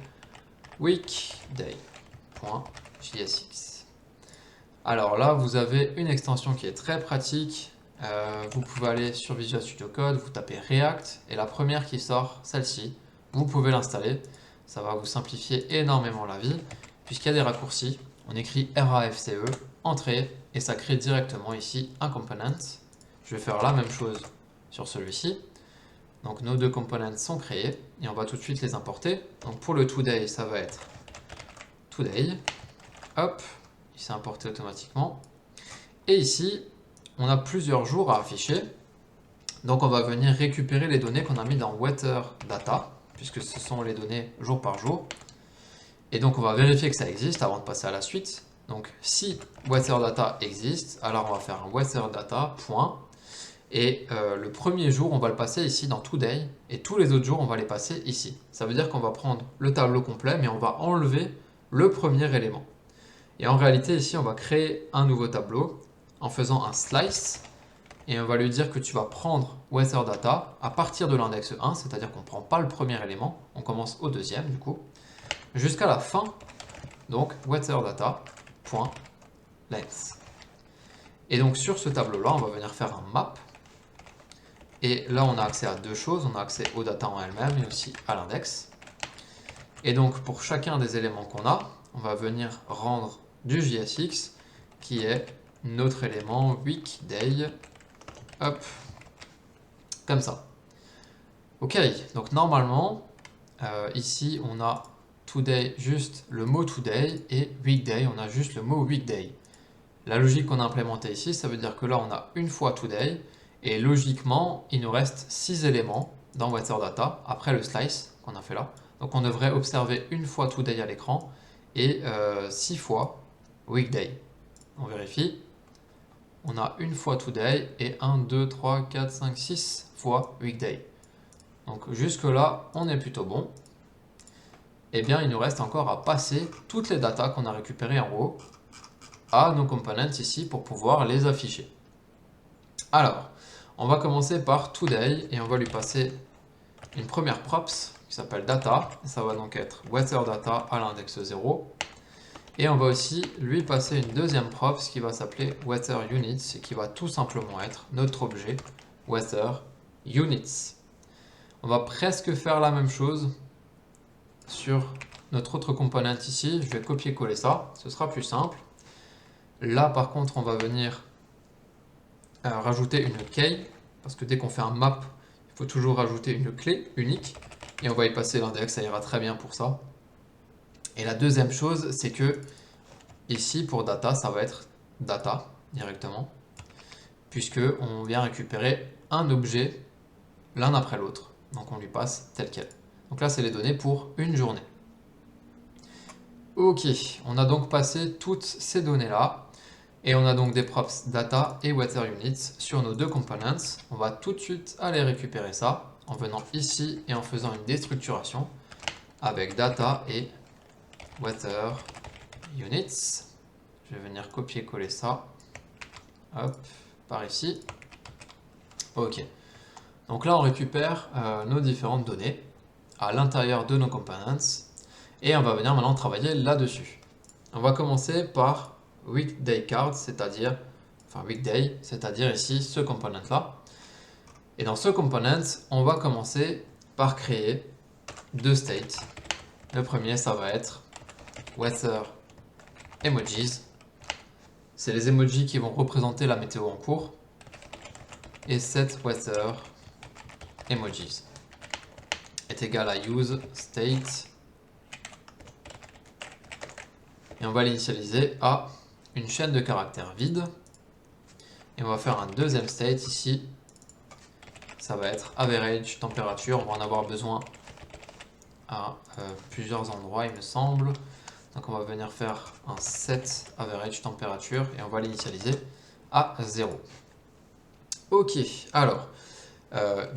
Speaker 1: weekday.jsx. Alors là, vous avez une extension qui est très pratique. Vous pouvez aller sur Visual Studio Code, vous tapez React, et la première qui sort, celle-ci, vous pouvez l'installer. Ça va vous simplifier énormément la vie, puisqu'il y a des raccourcis. On écrit RAFCE, entrée, et ça crée directement ici un component. Je vais faire la même chose sur celui-ci. Donc nos deux components sont créés, et on va tout de suite les importer. Donc pour le today, ça va être today. Hop, il s'est importé automatiquement. Et ici, on a plusieurs jours à afficher. Donc on va venir récupérer les données qu'on a mis dans Weather Data, puisque ce sont les données jour par jour. Et donc on va vérifier que ça existe avant de passer à la suite. Donc si Weather Data existe, alors on va faire un Weather Data, point. Et le premier jour, on va le passer ici dans Today, et tous les autres jours, on va les passer ici. Ça veut dire qu'on va prendre le tableau complet, mais on va enlever le premier élément. Et en réalité, ici, on va créer un nouveau tableau en faisant un slice, et on va lui dire que tu vas prendre Weather Data à partir de l'index 1, c'est-à-dire qu'on ne prend pas le premier élément, on commence au deuxième du coup, jusqu'à la fin, donc Weather Data.length. Et donc sur ce tableau-là, on va venir faire un map. Et là, on a accès à deux choses. On a accès aux data en elles-mêmes et aussi à l'index. Et donc, pour chacun des éléments qu'on a, on va venir rendre du JSX qui est notre élément weekday. Hop, comme ça. Ok, donc normalement, ici, on a today, juste le mot today, et weekday, on a juste le mot weekday. La logique qu'on a implémentée ici, ça veut dire que là, on a une fois today, et logiquement, il nous reste 6 éléments dans Weather Data, après le slice qu'on a fait là. Donc on devrait observer une fois today à l'écran, et 6 fois weekday. On vérifie. On a une fois today, et 1, 2, 3, 4, 5, 6 fois weekday. Donc jusque là, on est plutôt bon. Eh bien, il nous reste encore à passer toutes les datas qu'on a récupérées en haut à nos components ici pour pouvoir les afficher. Alors, on va commencer par today et on va lui passer une première props qui s'appelle data. Ça va donc être weather data à l'index 0. Et on va aussi lui passer une deuxième props qui va s'appeler weather units et qui va tout simplement être notre objet weather units. On va presque faire la même chose sur notre autre component ici. Je vais copier-coller ça, ce sera plus simple. Là par contre on va venir rajouter une key, parce que dès qu'on fait un map, il faut toujours rajouter une clé unique, et on va y passer l'index, ça ira très bien pour ça. Et la deuxième chose, c'est que ici pour data, ça va être data directement, puisque on vient récupérer un objet l'un après l'autre, donc on lui passe tel quel. Donc là c'est les données pour une journée. Ok, on a donc passé toutes ces données là. Et on a donc des props data et weather units sur nos deux components. On va tout de suite aller récupérer ça en venant ici et en faisant une déstructuration avec data et weather units. Je vais venir copier-coller ça. Hop, par ici. Ok. Donc là, on récupère nos différentes données à l'intérieur de nos components. Et on va venir maintenant travailler là-dessus. On va commencer par weekday card, c'est-à-dire weekday, c'est-à-dire ici ce component là. Et dans ce component, on va commencer par créer deux states. Le premier, ça va être weather emojis. C'est les emojis qui vont représenter la météo en cours. Et set weather emojis est égal à use state. Et on va l'initialiser à une chaîne de caractères vide. Et on va faire un deuxième state ici. Ça va être average température. On va en avoir besoin à plusieurs endroits, il me semble. Donc on va venir faire un set average température et on va l'initialiser à 0. Ok, alors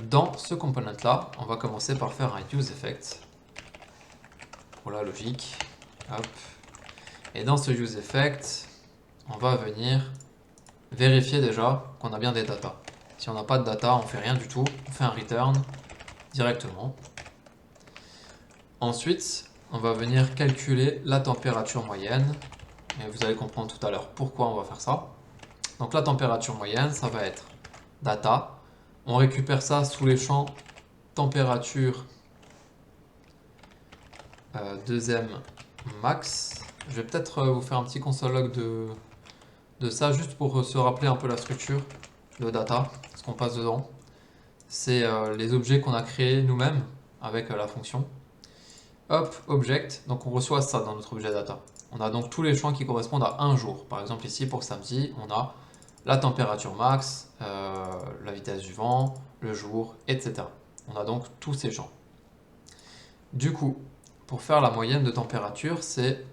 Speaker 1: dans ce component là, on va commencer par faire un use effect pour la logique. Hop. Et dans ce use effect, on va venir vérifier déjà qu'on a bien des data. Si on n'a pas de data, on ne fait rien du tout, on fait un return directement. Ensuite, on va venir calculer la température moyenne mais vous allez comprendre tout à l'heure pourquoi on va faire ça. Donc la température moyenne, ça va être data. On récupère ça sous les champs température deuxième max. Je vais peut-être vous faire un petit console log de ça, juste pour se rappeler un peu la structure de data, ce qu'on passe dedans. C'est les objets qu'on a créés nous-mêmes avec la fonction. Hop, object, donc on reçoit ça dans notre objet data. On a donc tous les champs qui correspondent à un jour. Par exemple ici pour samedi, on a la température max, la vitesse du vent, le jour, etc. On a donc tous ces champs. Du coup, pour faire la moyenne de température, c'est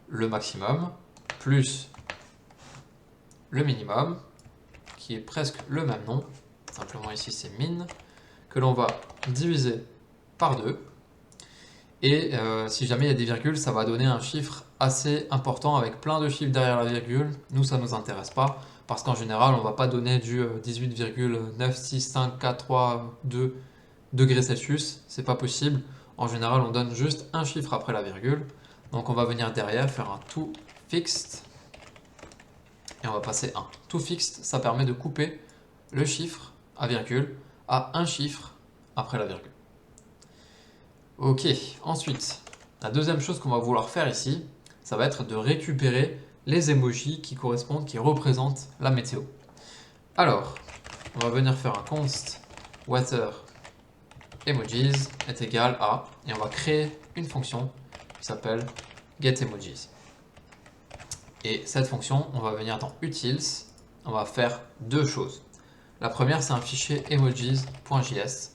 Speaker 1: le maximum plus le minimum, qui est presque le même nom, simplement ici c'est min, que l'on va diviser par 2. Et si jamais il y a des virgules, ça va donner un chiffre assez important avec plein de chiffres derrière la virgule. Nous, ça ne nous intéresse pas parce qu'en général, on ne va pas donner du 18,96543,2 degrés Celsius. C'est pas possible. En général, on donne juste un chiffre après la virgule. Donc on va venir derrière faire un to fixed et on va passer 1. To fixed, ça permet de couper le chiffre à virgule à un chiffre après la virgule. Ok, ensuite, la deuxième chose qu'on va vouloir faire ici, ça va être de récupérer les emojis qui correspondent, qui représentent la météo. Alors, on va venir faire un const weather emojis est égal à, et on va créer une fonction qui s'appelle getEmojis. Et cette fonction, on va venir dans utils, on va faire deux choses. La première, c'est un fichier emojis.js.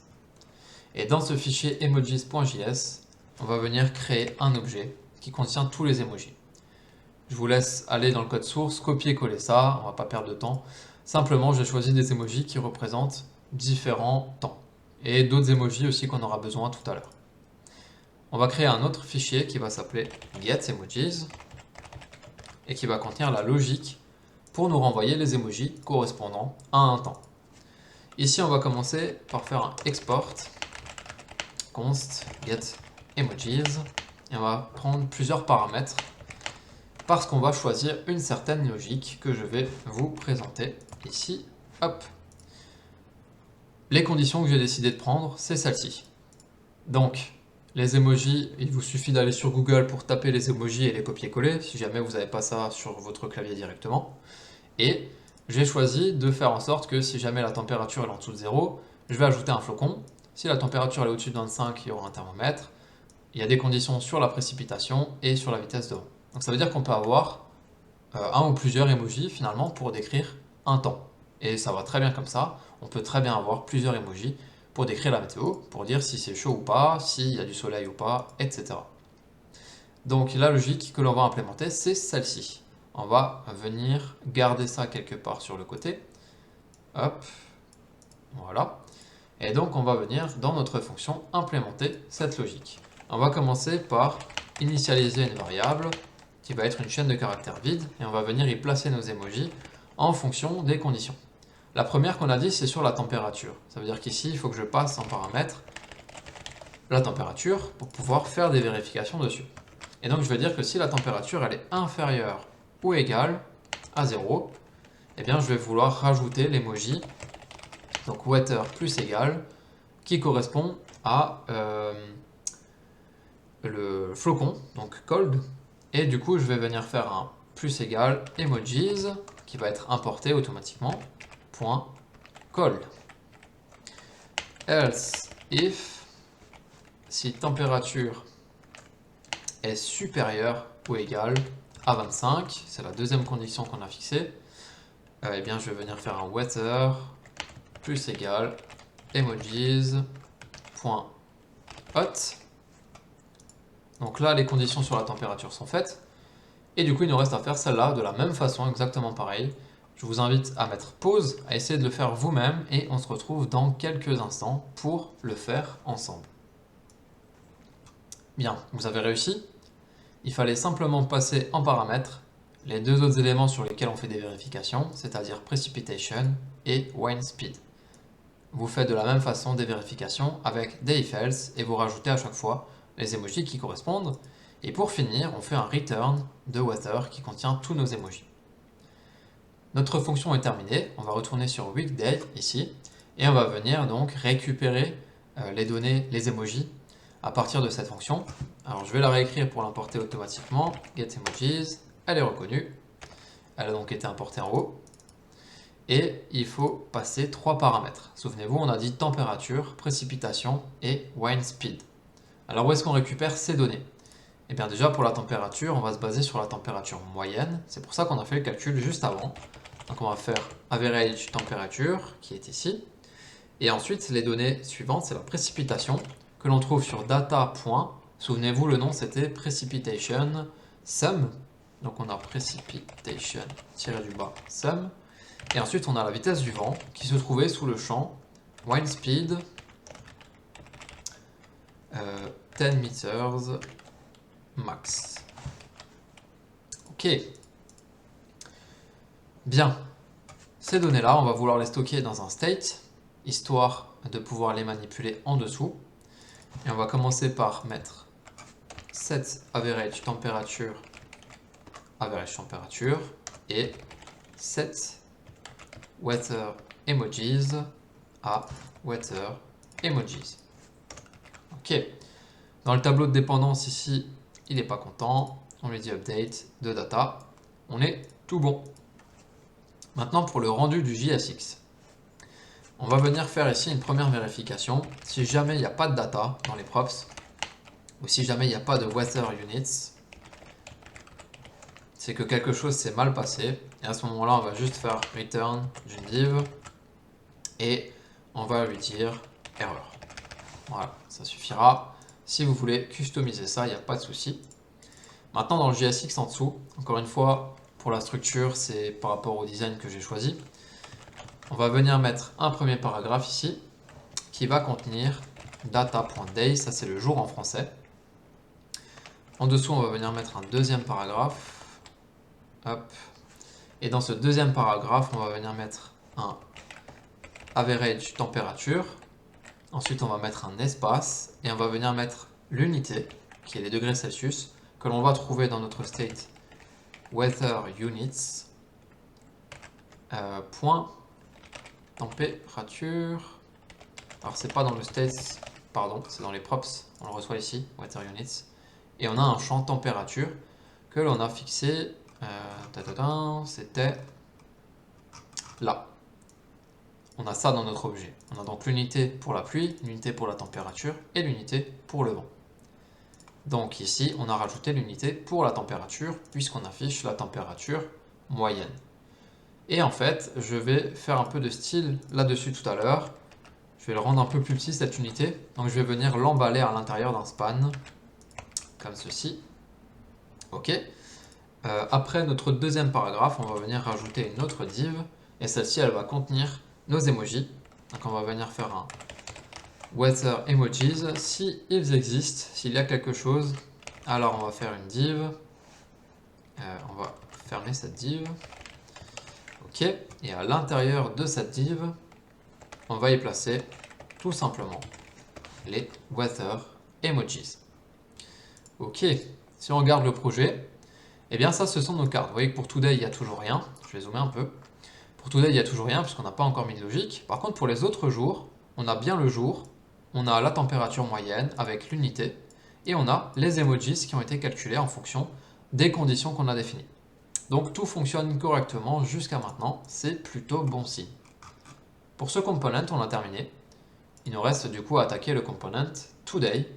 Speaker 1: Et dans ce fichier emojis.js, on va venir créer un objet qui contient tous les emojis. Je vous laisse aller dans le code source, copier-coller ça, on va pas perdre de temps. Simplement, j'ai choisi des emojis qui représentent différents temps. Et d'autres emojis aussi qu'on aura besoin tout à l'heure. On va créer un autre fichier qui va s'appeler getEmojis et qui va contenir la logique pour nous renvoyer les emojis correspondant à un temps. Ici, on va commencer par faire un export const getEmojis et on va prendre plusieurs paramètres parce qu'on va choisir une certaine logique que je vais vous présenter ici. Hop. Les conditions que j'ai décidé de prendre, c'est celle-ci. Donc, les emojis, il vous suffit d'aller sur Google pour taper les emojis et les copier-coller, si jamais vous n'avez pas ça sur votre clavier directement. Et j'ai choisi de faire en sorte que si jamais la température est en dessous de 0, je vais ajouter un flocon. Si la température est au-dessus de 25, il y aura un thermomètre. Il y a des conditions sur la précipitation et sur la vitesse de vent. Donc ça veut dire qu'on peut avoir un ou plusieurs emojis finalement pour décrire un temps. Et ça va très bien comme ça. On peut très bien avoir plusieurs emojis pour décrire la météo, pour dire si c'est chaud ou pas, s'il y a du soleil ou pas, etc. Donc la logique que l'on va implémenter, c'est celle-ci. On va venir garder ça quelque part sur le côté. Hop, voilà. Et donc on va venir dans notre fonction implémenter cette logique. On va commencer par initialiser une variable qui va être une chaîne de caractères vide et on va venir y placer nos emojis en fonction des conditions. La première qu'on a dit, c'est sur la température. Ça veut dire qu'ici, il faut que je passe en paramètre la température pour pouvoir faire des vérifications dessus. Et donc je vais dire que si la température elle est inférieure ou égale à 0, eh bien je vais vouloir rajouter l'emoji, donc weather plus égal, qui correspond à le flocon, donc cold, et du coup je vais venir faire un plus égal emojis qui va être importé automatiquement, point cold. Else if, si température est supérieure ou égale à 25, c'est la deuxième condition qu'on a fixée, eh bien je vais venir faire un weather plus égal emojis point hot. Donc là, les conditions sur la température sont faites. Et du coup, il nous reste à faire celle-là de la même façon, exactement pareil. Je vous invite à mettre pause, à essayer de le faire vous-même, et on se retrouve dans quelques instants pour le faire ensemble. Bien, vous avez réussi. Il fallait simplement passer en paramètres les deux autres éléments sur lesquels on fait des vérifications, c'est-à-dire precipitation et wind speed. Vous faites de la même façon des vérifications avec des if else et vous rajoutez à chaque fois les emojis qui correspondent. Et pour finir, on fait un return de weather qui contient tous nos emojis. Notre fonction est terminée, on va retourner sur weekday ici, et on va venir donc récupérer les données, les emojis, à partir de cette fonction. Alors je vais la réécrire pour l'importer automatiquement, getEmojis, elle est reconnue, elle a donc été importée en haut, et il faut passer 3 paramètres. Souvenez-vous, on a dit température, précipitation et wind speed. Alors où est-ce qu'on récupère ces données? Eh bien déjà pour la température, on va se baser sur la température moyenne, c'est pour ça qu'on a fait le calcul juste avant. Donc on va faire average température qui est ici. Et ensuite les données suivantes, c'est la précipitation que l'on trouve sur data. Souvenez-vous, le nom c'était precipitation sum. Donc on a precipitation sum. Et ensuite on a la vitesse du vent qui se trouvait sous le champ wind speed 10 meters max. Ok. Bien. Ces données-là, on va vouloir les stocker dans un state, histoire de pouvoir les manipuler en dessous. Et on va commencer par mettre set average temperature et set weather emojis à weather emojis. Ok. Dans le tableau de dépendance ici, il n'est pas content. On lui dit update de data. On est tout bon. Maintenant pour le rendu du JSX. On va venir faire ici une première vérification. Si jamais il n'y a pas de data dans les props, ou si jamais il n'y a pas de weather units, c'est que quelque chose s'est mal passé. Et à ce moment-là, on va juste faire return d'une div et on va lui dire erreur. Voilà, ça suffira. Si vous voulez customiser ça, il n'y a pas de souci. Maintenant, dans le JSX en dessous, encore une fois, pour la structure, c'est par rapport au design que j'ai choisi. On va venir mettre un premier paragraphe ici qui va contenir data.day, ça c'est le jour en français. En dessous, on va venir mettre un deuxième paragraphe. Hop. Et dans ce deuxième paragraphe, on va venir mettre un average température. Ensuite, on va mettre un espace et on va venir mettre l'unité, qui est les degrés Celsius, que l'on va trouver dans notre state weather units. Point température. Alors, c'est pas dans le state, pardon, c'est dans les props. On le reçoit ici, weather units. Et on a un champ température que l'on a fixé. C'était là. On a ça dans notre objet. On a donc l'unité pour la pluie, l'unité pour la température et l'unité pour le vent. Donc ici, on a rajouté l'unité pour la température puisqu'on affiche la température moyenne. Et en fait, je vais faire un peu de style là-dessus tout à l'heure. Je vais le rendre un peu plus petit cette unité. Donc je vais venir l'emballer à l'intérieur d'un span comme ceci. Ok. Après notre deuxième paragraphe, on va venir rajouter une autre div et celle-ci elle va contenir nos emojis. Donc on va venir faire un weather emojis. Si ils existent, s'il y a quelque chose, alors on va faire une div. On va fermer cette div. Ok. Et à l'intérieur de cette div, on va y placer tout simplement les weather emojis. Ok. Si on regarde le projet, eh bien ça ce sont nos cartes. Vous voyez que pour today il n'y a toujours rien. Je vais zoomer un peu. Pour today il n'y a toujours rien puisqu'on n'a pas encore mis de logique. Par contre pour les autres jours, on a bien le jour, on a la température moyenne avec l'unité et on a les emojis qui ont été calculés en fonction des conditions qu'on a définies. Donc tout fonctionne correctement jusqu'à maintenant, c'est plutôt bon signe. Pour ce component on a terminé. Il nous reste du coup à attaquer le component today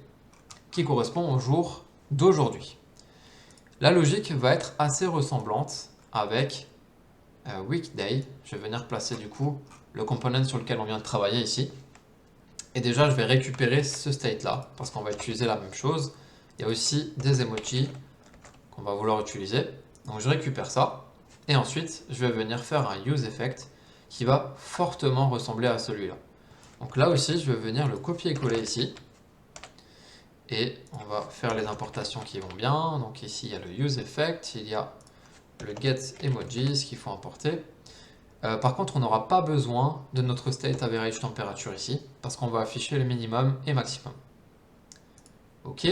Speaker 1: qui correspond au jour d'aujourd'hui. La logique va être assez ressemblante avec weekday. Je vais venir placer du coup le component sur lequel on vient de travailler ici. Et déjà, je vais récupérer ce state là parce qu'on va utiliser la même chose. Il y a aussi des emojis qu'on va vouloir utiliser. Donc je récupère ça. Et ensuite, je vais venir faire un use effect qui va fortement ressembler à celui-là. Donc là aussi, je vais venir le copier-coller ici. Et on va faire les importations qui vont bien. Donc ici, il y a le use effect, il y a le get emojis qu'il faut importer. Par contre, on n'aura pas besoin de notre state average température ici, parce qu'on va afficher le minimum et maximum. Ok.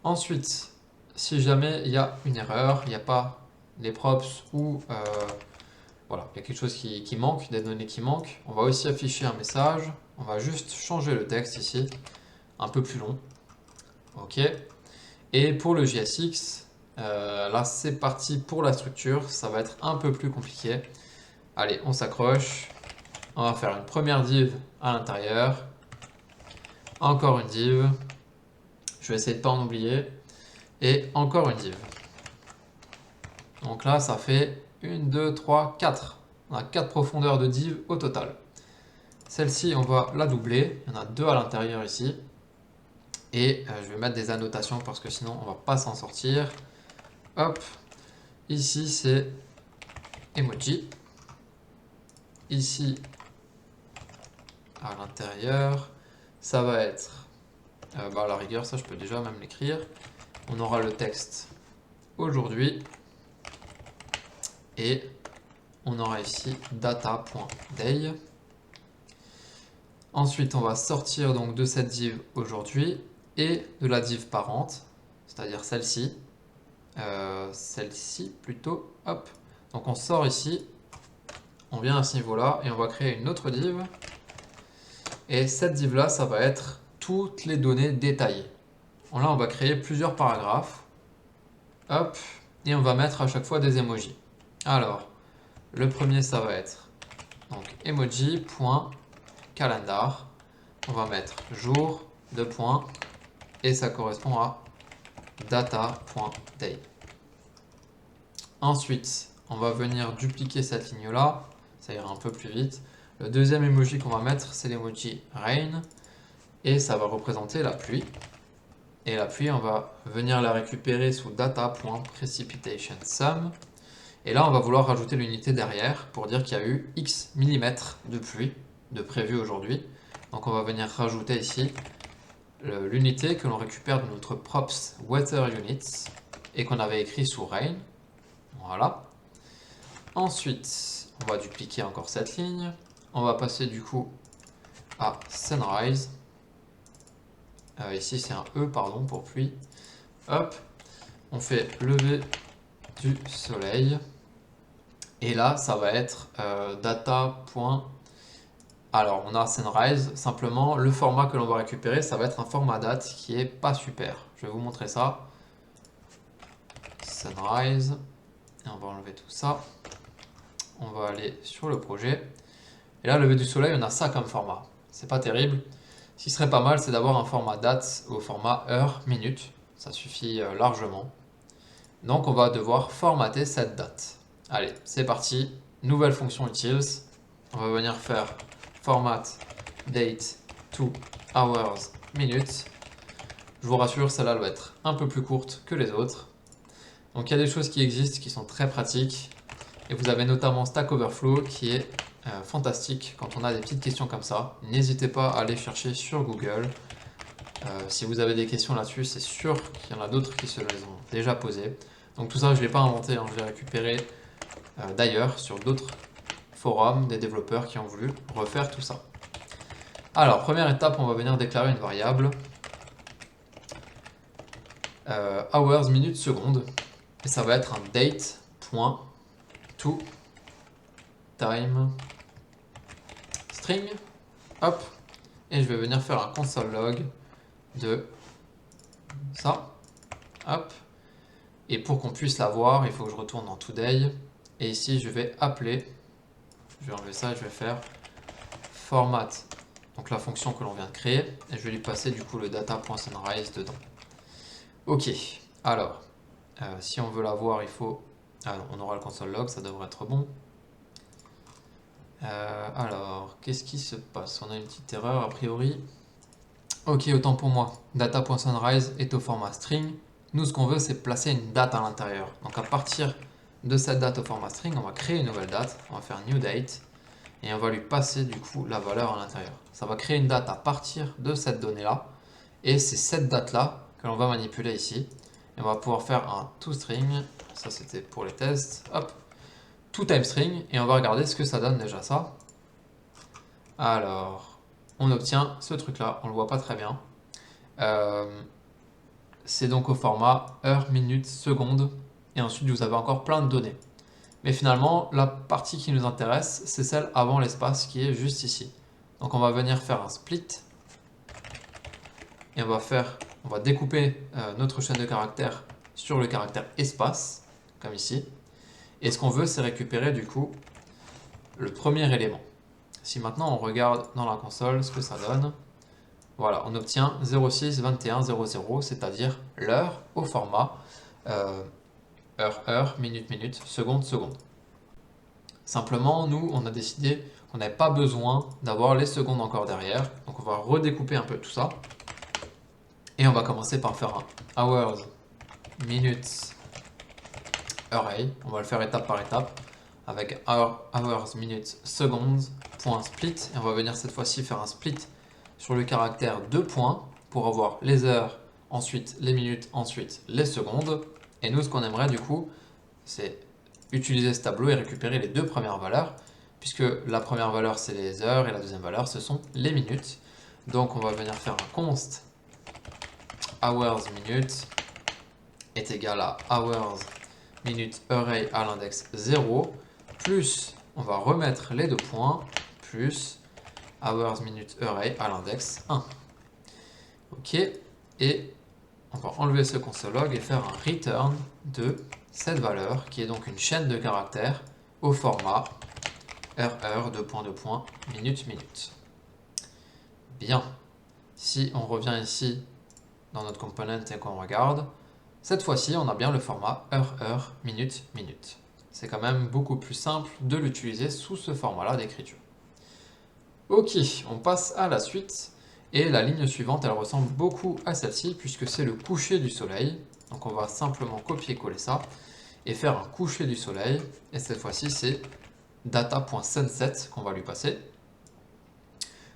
Speaker 1: Ensuite, si jamais il y a une erreur, il n'y a pas les props ou voilà, il y a quelque chose qui manque, des données qui manquent, on va aussi afficher un message. On va juste changer le texte ici, un peu plus long. OK. Et pour le JSX, là c'est parti pour la structure, ça va être un peu plus compliqué. Allez, on s'accroche. On va faire une première div à l'intérieur. Encore une div. Je vais essayer de ne pas en oublier. Et encore une div. Donc là, ça fait 1, 2, 3, 4. On a 4 profondeurs de div au total. Celle-ci, on va la doubler. Il y en a 2 à l'intérieur ici. Et je vais mettre des annotations parce que sinon, on ne va pas s'en sortir. Hop. Ici, c'est emoji. Ici, à l'intérieur, ça va être, à la rigueur, ça je peux déjà même l'écrire. On aura le texte aujourd'hui et on aura ici data.day. Ensuite, on va sortir donc de cette div aujourd'hui et de la div parente, c'est-à-dire celle-ci. Celle-ci plutôt. Hop. Donc on sort ici, on vient à ce niveau-là et on va créer une autre div. Et cette div-là, ça va être toutes les données détaillées. Là, on va créer plusieurs paragraphes. Hop. Et on va mettre à chaque fois des emojis. Alors, le premier, ça va être donc emoji.calendar. On va mettre jour, 2 points, et ça correspond à data.day. Ensuite, on va venir dupliquer cette ligne-là, ça ira un peu plus vite. Le deuxième emoji qu'on va mettre, c'est l'emoji rain, et ça va représenter la pluie. Et la pluie, on va venir la récupérer sous data.precipitationSum. Et là, on va vouloir rajouter l'unité derrière pour dire qu'il y a eu X millimètres de pluie de prévu aujourd'hui. Donc on va venir rajouter ici l'unité que l'on récupère de notre props weather units et qu'on avait écrit sous rain. Voilà. Ensuite, on va dupliquer encore cette ligne. On va passer du coup à sunrise. Ici c'est un E, pardon, pour pluie. Hop, on fait lever du soleil. Et là, ça va être data. Alors, on a sunrise. Simplement, le format que l'on va récupérer, ça va être un format date qui est pas super. Je vais vous montrer ça. Sunrise. Et on va enlever tout ça. On va aller sur le projet. Et là, lever du soleil, on a ça comme format. C'est pas terrible. Ce qui serait pas mal, c'est d'avoir un format date au format heure, minute. Ça suffit largement. Donc, on va devoir formater cette date. Allez, c'est parti. Nouvelle fonction utils. On va venir faire format date to hours minutes. Je vous rassure, celle-là doit être un peu plus courte que les autres. Donc, il y a des choses qui existent qui sont très pratiques. Et vous avez notamment Stack Overflow qui est fantastique quand on a des petites questions comme ça. N'hésitez pas à aller chercher sur Google. Si vous avez des questions là-dessus, c'est sûr qu'il y en a d'autres qui se les ont déjà posées. Donc tout ça, je ne l'ai pas inventé, hein, je l'ai récupéré d'ailleurs sur d'autres forums des développeurs qui ont voulu refaire tout ça. Alors, première étape, on va venir déclarer une variable hours, minutes, secondes. Et ça va être un date.toTime string. Hop. Et je vais venir faire un console log de ça. Hop. Et pour qu'on puisse la voir, il faut que je retourne dans today. Et ici, je vais appeler, je vais enlever ça, je vais faire format, donc la fonction que l'on vient de créer. Et je vais lui passer du coup le data.sunrise dedans. Ok, alors, si on veut la voir, il faut... Ah non, on aura le console log, ça devrait être bon. Alors, qu'est-ce qui se passe? On a une petite erreur a priori. Ok, autant pour moi. Data.sunrise est au format string. Nous, ce qu'on veut, c'est placer une date à l'intérieur. Donc, à partir de cette date au format string, on va créer une nouvelle date. On va faire new date. Et on va lui passer, du coup, la valeur à l'intérieur. Ça va créer une date à partir de cette donnée-là. Et c'est cette date-là que l'on va manipuler ici. Et on va pouvoir faire un toString. Ça, c'était pour les tests. Hop. ToTimeString. Et on va regarder ce que ça donne déjà, ça. Alors, on obtient ce truc-là. On ne le voit pas très bien. c'est donc au format heure, minute, seconde. Et ensuite, vous avez encore plein de données. Mais finalement, la partie qui nous intéresse, c'est celle avant l'espace qui est juste ici. Donc on va venir faire un split. Et on va découper notre chaîne de caractères sur le caractère espace, comme ici. Et ce qu'on veut, c'est récupérer du coup le premier élément. Si maintenant on regarde dans la console ce que ça donne, voilà, on obtient 06 21 00, c'est-à-dire l'heure au format heure, heure, minute, minute, seconde, seconde. Simplement, nous, on a décidé qu'on n'avait pas besoin d'avoir les secondes encore derrière. Donc on va redécouper un peu tout ça. Et on va commencer par faire un hours, minutes, array. On va le faire étape par étape avec hours, minutes, seconds, point split. Et on va venir cette fois-ci faire un split sur le caractère 2 points pour avoir les heures, ensuite les minutes, ensuite les secondes. Et nous, ce qu'on aimerait du coup, c'est utiliser ce tableau et récupérer les deux premières valeurs, puisque la première valeur c'est les heures et la deuxième valeur ce sont les minutes. Donc on va venir faire un const hours minutes est égal à hours minutes array à l'index 0, plus on va remettre les deux points, plus hours minutes array à l'index 1. Ok, et on va enlever ce console log et faire un return de cette valeur qui est donc une chaîne de caractères au format heure, heure, deux points, minute, minute. Bien, si on revient ici dans notre component et qu'on regarde, cette fois-ci on a bien le format heure, heure, minute, minute. C'est quand même beaucoup plus simple de l'utiliser sous ce format-là d'écriture. Ok, on passe à la suite. Et la ligne suivante, elle ressemble beaucoup à celle-ci puisque c'est le coucher du soleil. Donc on va simplement copier-coller ça et faire un coucher du soleil. Et cette fois-ci, c'est data.sunset qu'on va lui passer.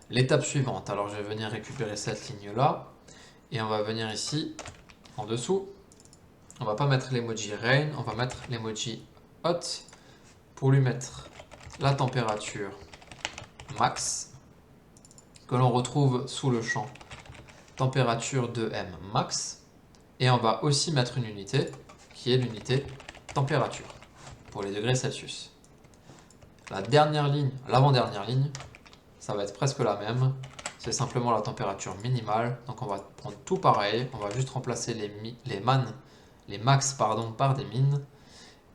Speaker 1: L'étape suivante, alors je vais venir récupérer cette ligne-là et on va venir ici en dessous. On va pas mettre l'emoji rain, on va mettre l'emoji hot pour lui mettre la température max que l'on retrouve sous le champ température de M max. Et on va aussi mettre une unité qui est l'unité température pour les degrés Celsius. La dernière ligne, l'avant-dernière ligne, ça va être presque la même. C'est simplement la température minimale. Donc on va prendre tout pareil. On va juste remplacer les max par des min.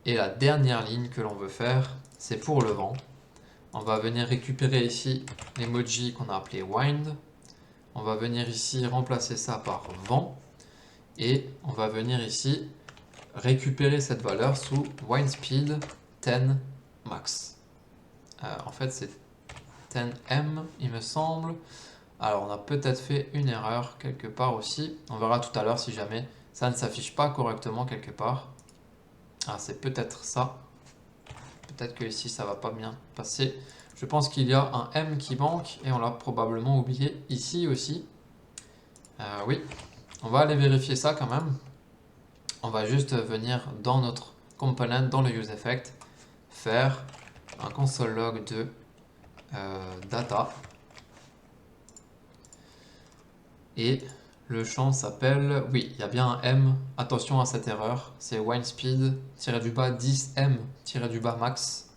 Speaker 1: Et la dernière ligne que l'on veut faire, c'est pour le vent. On va venir récupérer ici l'emoji qu'on a appelé wind. On va venir ici remplacer ça par vent. Et on va venir ici récupérer cette valeur sous wind speed 10 max. En fait, c'est 10m, il me semble. Alors, on a peut-être fait une erreur quelque part aussi. On verra tout à l'heure si jamais ça ne s'affiche pas correctement quelque part. Ah, c'est peut-être ça. Peut-être que ici, ça va pas bien passer. Je pense qu'il y a un M qui manque et on l'a probablement oublié ici aussi. Oui, on va aller vérifier ça quand même. On va juste venir dans notre component, dans le useEffect, faire un console log de data. Et le champ s'appelle, oui, il y a bien un M, attention à cette erreur, c'est windspeed-du-bas 10m-du-bas max.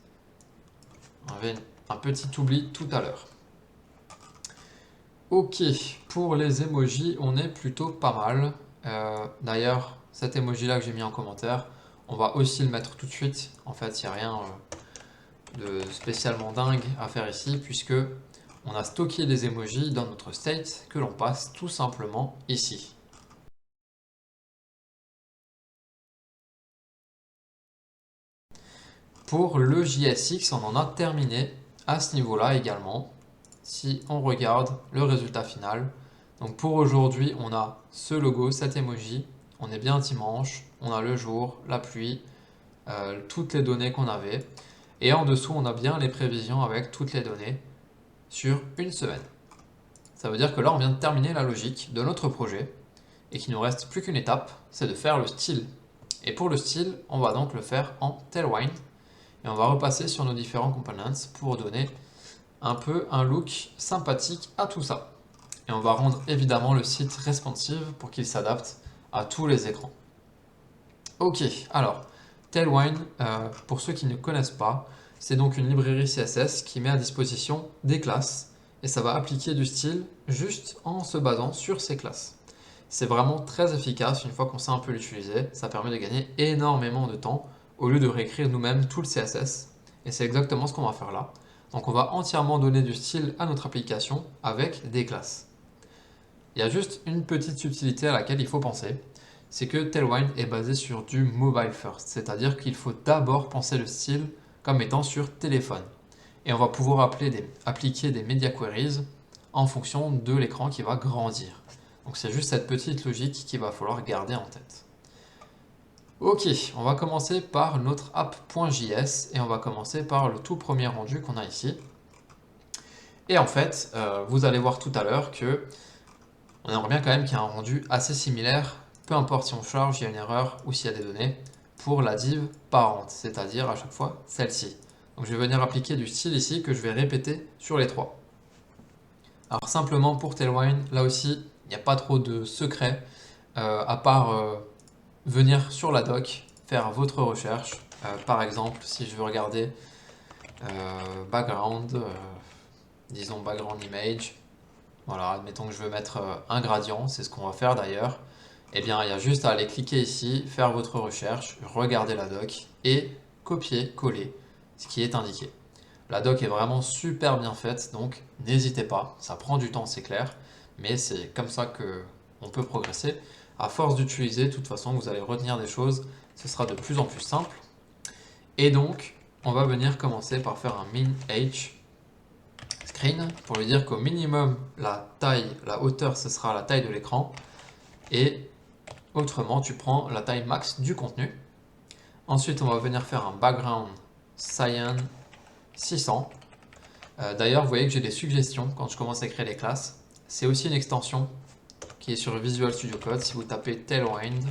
Speaker 1: On avait un petit oubli tout à l'heure. Ok, pour les emojis, on est plutôt pas mal. D'ailleurs, cet emoji là que j'ai mis en commentaire, on va aussi le mettre tout de suite. En fait, il n'y a rien de spécialement dingue à faire ici, puisque on a stocké des emojis dans notre state que l'on passe tout simplement ici. Pour le JSX, on en a terminé à ce niveau-là également. Si on regarde le résultat final, donc pour aujourd'hui, on a ce logo, cet emoji, on est bien dimanche, on a le jour, la pluie, toutes les données qu'on avait. Et en dessous, on a bien les prévisions avec toutes les données sur une semaine. Ça veut dire que là, on vient de terminer la logique de notre projet et qu'il ne nous reste plus qu'une étape, c'est de faire le style. Et pour le style, on va donc le faire en Tailwind et on va repasser sur nos différents components pour donner un peu un look sympathique à tout ça. Et on va rendre évidemment le site responsive pour qu'il s'adapte à tous les écrans. Ok, alors, Tailwind, pour ceux qui ne connaissent pas, c'est donc une librairie CSS qui met à disposition des classes et ça va appliquer du style juste en se basant sur ces classes. C'est vraiment très efficace une fois qu'on sait un peu l'utiliser, ça permet de gagner énormément de temps au lieu de réécrire nous-mêmes tout le CSS et c'est exactement ce qu'on va faire là. Donc on va entièrement donner du style à notre application avec des classes. Il y a juste une petite subtilité à laquelle il faut penser, c'est que Tailwind est basé sur du mobile first, c'est-à-dire qu'il faut d'abord penser le style comme étant sur téléphone. Et on va pouvoir appliquer des media queries en fonction de l'écran qui va grandir. Donc c'est juste cette petite logique qu'il va falloir garder en tête. Ok, on va commencer par notre app.js et on va commencer par le tout premier rendu qu'on a ici. Et en fait, vous allez voir tout à l'heure que on aimerait bien quand même qu'il y ait un rendu assez similaire, peu importe si on charge, il y a une erreur ou s'il y a des données, pour la div parente, c'est-à-dire à chaque fois celle-ci. Donc je vais venir appliquer du style ici que je vais répéter sur les trois. Alors simplement pour Tailwind, là aussi, il n'y a pas trop de secret, à part venir sur la doc, faire votre recherche. Par exemple, si je veux regarder background, disons background image, voilà, admettons que je veux mettre un gradient, c'est ce qu'on va faire d'ailleurs. Eh bien, il y a juste à aller cliquer ici, faire votre recherche, regarder la doc et copier, coller ce qui est indiqué. La doc est vraiment super bien faite, donc n'hésitez pas. Ça prend du temps, c'est clair, mais c'est comme ça que on peut progresser. À force d'utiliser, de toute façon, vous allez retenir des choses, ce sera de plus en plus simple. Et donc, on va venir commencer par faire un min h screen pour lui dire qu'au minimum, la taille, la hauteur, ce sera la taille de l'écran. Et autrement, tu prends la taille max du contenu. Ensuite, on va venir faire un background cyan 600. D'ailleurs, vous voyez que j'ai des suggestions quand je commence à créer les classes. C'est aussi une extension qui est sur Visual Studio Code. Si vous tapez Tailwind,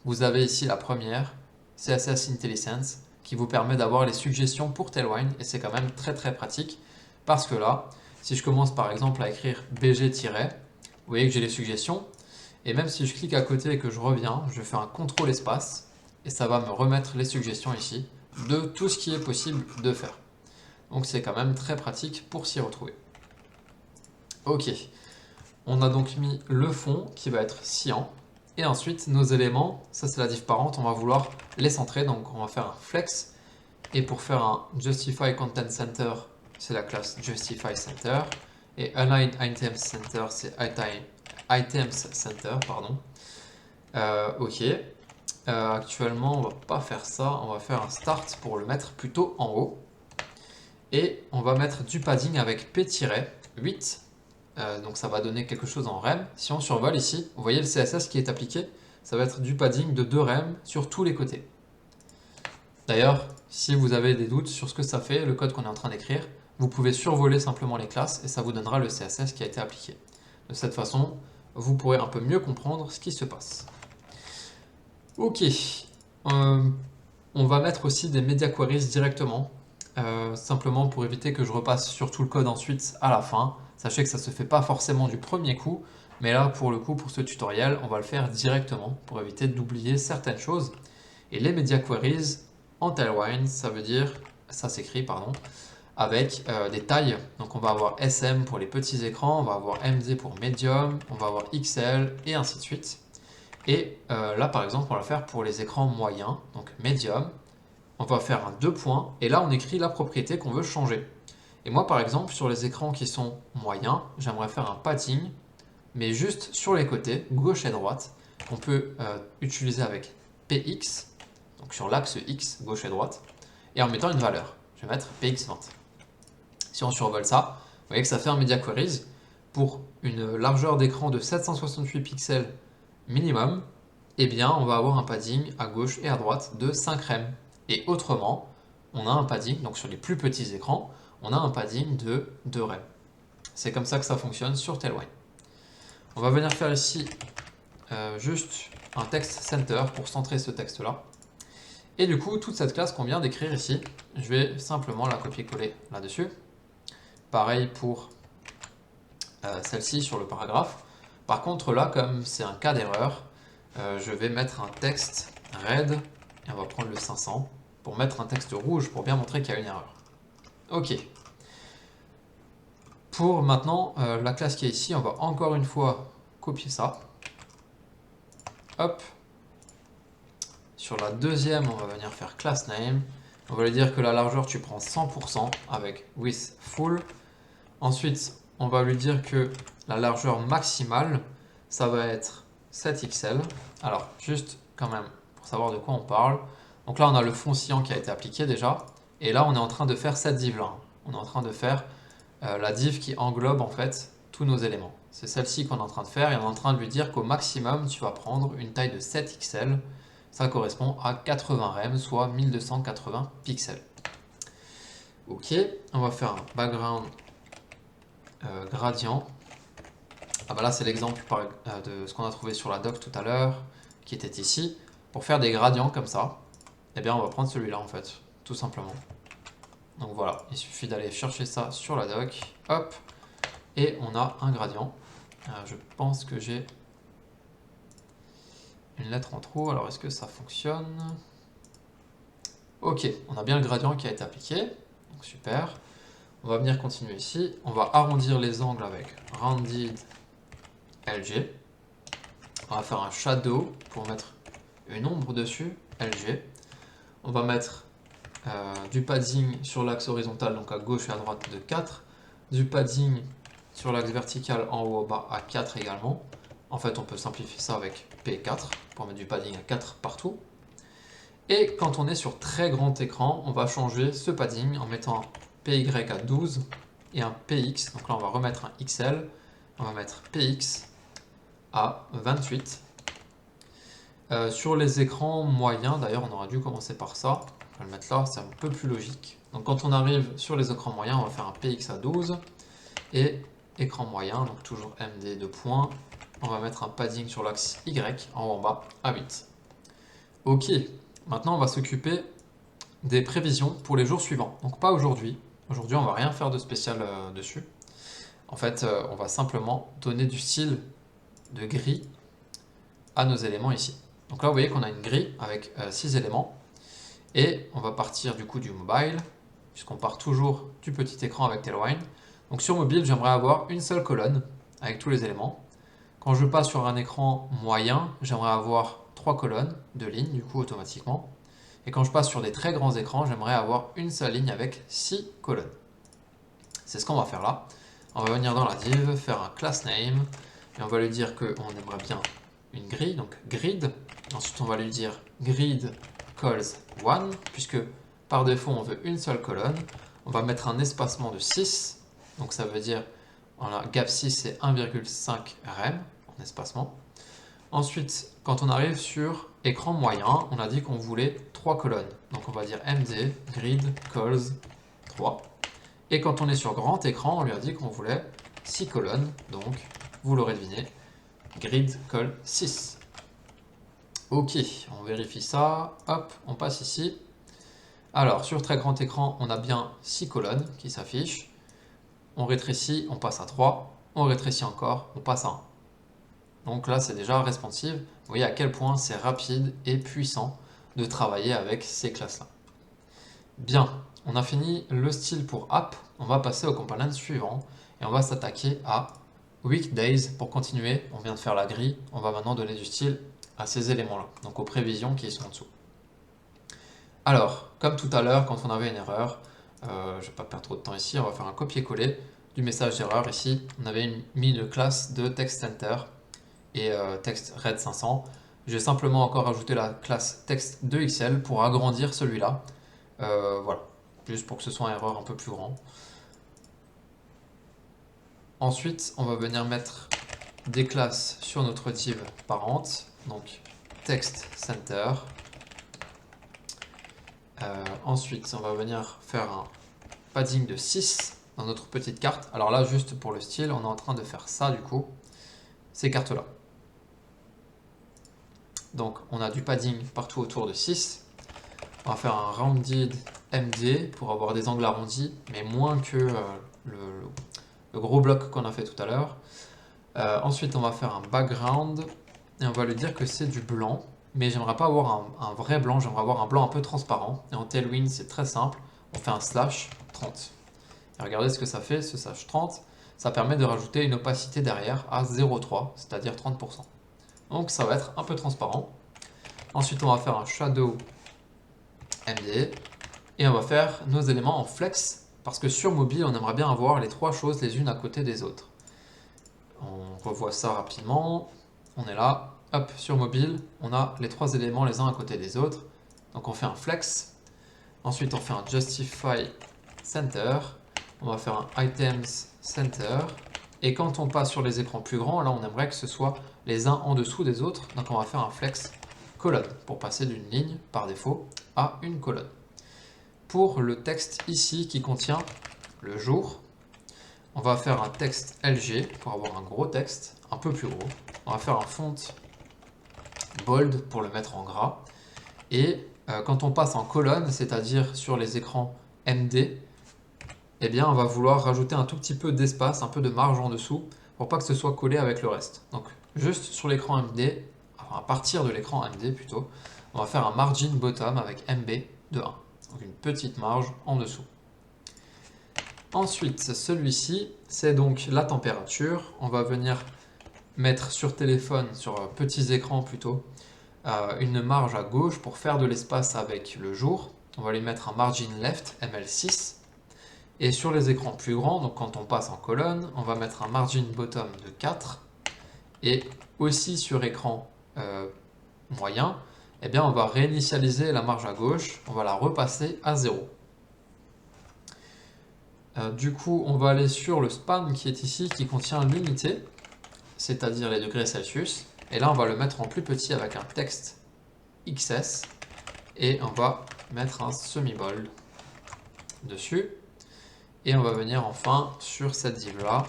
Speaker 1: vous avez ici la première, CSS IntelliSense, qui vous permet d'avoir les suggestions pour Tailwind. Et c'est quand même très très pratique parce que là, si je commence par exemple à écrire BG-, vous voyez que j'ai les suggestions. Et même si je clique à côté et que je reviens, je fais un CTRL espace et ça va me remettre les suggestions ici de tout ce qui est possible de faire. Donc c'est quand même très pratique pour s'y retrouver. Ok, on a donc mis le fond qui va être cyan. Et ensuite nos éléments, ça c'est la div parente, on va vouloir les centrer. Donc on va faire un flex. Et pour faire un justify content center, c'est la classe justify center. Et align items center, c'est items center, pardon. Ok. Actuellement, on va pas faire ça. On va faire un start pour le mettre plutôt en haut. Et on va mettre du padding avec p-8. Donc ça va donner quelque chose en rem. Si on survole ici, vous voyez le CSS qui est appliqué, ça va être du padding de 2 rem sur tous les côtés. D'ailleurs, si vous avez des doutes sur ce que ça fait, le code qu'on est en train d'écrire, vous pouvez survoler simplement les classes et ça vous donnera le CSS qui a été appliqué. De cette façon, vous pourrez un peu mieux comprendre ce qui se passe. Ok, on va mettre aussi des media queries directement, simplement pour éviter que je repasse sur tout le code ensuite à la fin. Sachez que ça ne se fait pas forcément du premier coup, mais là pour le coup pour ce tutoriel on va le faire directement pour éviter d'oublier certaines choses. Et les media queries en Tailwind, ça veut dire, ça s'écrit pardon, avec des tailles. Donc on va avoir SM pour les petits écrans, on va avoir MD pour medium, on va avoir XL et ainsi de suite. Et là par exemple on va le faire pour les écrans moyens, donc medium. On va faire un 2 points et là on écrit la propriété qu'on veut changer. Et moi par exemple sur les écrans qui sont moyens, j'aimerais faire un padding, mais juste sur les côtés, gauche et droite, qu'on peut utiliser avec PX, donc sur l'axe X, gauche et droite, et en mettant une valeur. Je vais mettre PX20. Si on survole ça, vous voyez que ça fait un media queries pour une largeur d'écran de 768 pixels minimum, eh bien on va avoir un padding à gauche et à droite de 5 rem. Et autrement, on a un padding, donc sur les plus petits écrans, on a un padding de 2 rem. C'est comme ça que ça fonctionne sur Tailwind. On va venir faire ici juste un text center pour centrer ce texte-là. Et du coup, toute cette classe qu'on vient d'écrire ici, je vais simplement la copier-coller là-dessus. Pareil pour celle-ci sur le paragraphe. Par contre, là, comme c'est un cas d'erreur, je vais mettre un texte red, et on va prendre le 500, pour mettre un texte rouge, pour bien montrer qu'il y a une erreur. Ok. Pour maintenant, la classe qui est ici, on va encore une fois copier ça. Hop. Sur la deuxième, on va venir faire class name. On va lui dire que la largeur, tu prends 100% avec width full. Ensuite, on va lui dire que la largeur maximale, ça va être 7 pixels. Alors, juste quand même, pour savoir de quoi on parle. Donc là, on a le fond cyan qui a été appliqué déjà. Et là, on est en train de faire cette div-là. On est en train de faire la div qui englobe en fait tous nos éléments. C'est celle-ci qu'on est en train de faire et on est en train de lui dire qu'au maximum, tu vas prendre une taille de 7 pixels. Ça correspond à 80 rem, soit 1280 pixels. Ok, on va faire un background gradient. Ah bah là, c'est l'exemple de ce qu'on a trouvé sur la doc tout à l'heure, qui était ici. Pour faire des gradients comme ça, eh bien, on va prendre celui-là en fait, tout simplement. Donc voilà, il suffit d'aller chercher ça sur la doc, hop, et on a un gradient. Je pense que j'ai une lettre en trop, alors est-ce que ça fonctionne? Ok, on a bien le gradient qui a été appliqué, donc super. On va venir continuer ici, on va arrondir les angles avec rounded LG. On va faire un shadow pour mettre une ombre dessus, LG. On va mettre du padding sur l'axe horizontal, donc à gauche et à droite de 4. Du padding sur l'axe vertical en haut au bas à 4 également. En fait, on peut simplifier ça avec P4 pour mettre du padding à 4 partout. Et quand on est sur très grand écran, on va changer ce padding en mettant un PY à 12 et un PX. Donc là, on va remettre un XL. On va mettre PX à 28. Sur les écrans moyens, d'ailleurs, on aurait dû commencer par ça. On va le mettre là, c'est un peu plus logique. Donc quand on arrive sur les écrans moyens, on va faire un PX à 12 et écran moyen, donc toujours MD de points. On va mettre un padding sur l'axe Y en haut en bas à 8. Ok, maintenant on va s'occuper des prévisions pour les jours suivants. Donc pas aujourd'hui. Aujourd'hui, on va rien faire de spécial dessus. En fait, on va simplement donner du style de gris à nos éléments ici. Donc là, vous voyez qu'on a une grille avec 6 éléments. Et on va partir du coup du mobile, puisqu'on part toujours du petit écran avec Tailwind. Donc sur mobile, j'aimerais avoir une seule colonne avec tous les éléments. Quand je passe sur un écran moyen, j'aimerais avoir 3 colonnes, 2 lignes du coup automatiquement. Et quand je passe sur des très grands écrans, j'aimerais avoir une seule ligne avec 6 colonnes. C'est ce qu'on va faire là. On va venir dans la div, faire un class name, et on va lui dire qu'on aimerait bien une grille, donc grid. Ensuite, on va lui dire grid calls 1, puisque par défaut, on veut une seule colonne. On va mettre un espacement de 6, donc ça veut dire, voilà, gap 6, c'est 1,5 rem en espacement. Ensuite, quand on arrive sur écran moyen, on a dit qu'on voulait 3 colonnes. Donc on va dire md grid calls 3. Et quand on est sur grand écran, on lui a dit qu'on voulait 6 colonnes. Donc, vous l'aurez deviné, grid call 6. Ok, on vérifie ça. Hop, on passe ici. Alors, sur très grand écran, on a bien 6 colonnes qui s'affichent. On rétrécit, on passe à 3. On rétrécit encore, on passe à 1. Donc là, c'est déjà responsive. Vous voyez à quel point c'est rapide et puissant de travailler avec ces classes-là. Bien, on a fini le style pour app. On va passer au component suivant et on va s'attaquer à weekdays pour continuer. On vient de faire la grille. On va maintenant donner du style à ces éléments-là, donc aux prévisions qui sont en dessous. Alors, comme tout à l'heure, quand on avait une erreur, je ne vais pas perdre trop de temps ici, on va faire un copier-coller du message d'erreur. Ici, on avait mis une classe de text center et text red 500. Je vais simplement encore ajouter la classe text 2xl pour agrandir celui-là. Voilà, juste pour que ce soit un erreur un peu plus grand. Ensuite, on va venir mettre des classes sur notre div parente, donc text center. Ensuite, on va venir faire un padding de 6 dans notre petite carte. Alors là, juste pour le style, on est en train de faire ça du coup, ces cartes-là. Donc, on a du padding partout autour de 6. On va faire un rounded MD pour avoir des angles arrondis, mais moins que le gros bloc qu'on a fait tout à l'heure. Ensuite, on va faire un background et on va lui dire que c'est du blanc, mais j'aimerais pas avoir un vrai blanc, j'aimerais avoir un blanc un peu transparent. Et en Tailwind, c'est très simple, on fait un slash 30. Et regardez ce que ça fait, ce slash 30, ça permet de rajouter une opacité derrière à 0,3, c'est-à-dire 30%. Donc ça va être un peu transparent. Ensuite, on va faire un shadow MD, et on va faire nos éléments en flex, parce que sur mobile, on aimerait bien avoir les trois choses les unes à côté des autres. On revoit ça rapidement. On est là. Hop, sur mobile, on a les trois éléments les uns à côté des autres. Donc on fait un flex. Ensuite, on fait un justify center. On va faire un items center. Et quand on passe sur les écrans plus grands, là, on aimerait que ce soit les uns en dessous des autres. Donc on va faire un flex colonne pour passer d'une ligne par défaut à une colonne. Pour le texte ici qui contient le jour, on va faire un texte LG pour avoir un gros texte, un peu plus gros. On va faire un font bold pour le mettre en gras. Et quand on passe en colonne, c'est-à-dire sur les écrans MD, eh bien on va vouloir rajouter un tout petit peu d'espace, un peu de marge en dessous, pour pas que ce soit collé avec le reste. Donc juste sur l'écran MD, enfin à partir de l'écran MD plutôt, on va faire un margin bottom avec MB de 1. Donc une petite marge en dessous. Ensuite, celui-ci, c'est donc la température. On va venir mettre sur téléphone, sur petits écrans plutôt, une marge à gauche pour faire de l'espace avec le jour. On va lui mettre un margin left ML6. Et sur les écrans plus grands, donc quand on passe en colonne, on va mettre un margin bottom de 4. Et aussi sur écran moyen, eh bien on va réinitialiser la marge à gauche, on va la repasser à 0. Du coup, on va aller sur le span qui est ici, qui contient l'unité, c'est-à-dire les degrés Celsius. Et là, on va le mettre en plus petit avec un texte XS. Et on va mettre un semi-bold dessus. Et on va venir enfin sur cette div-là.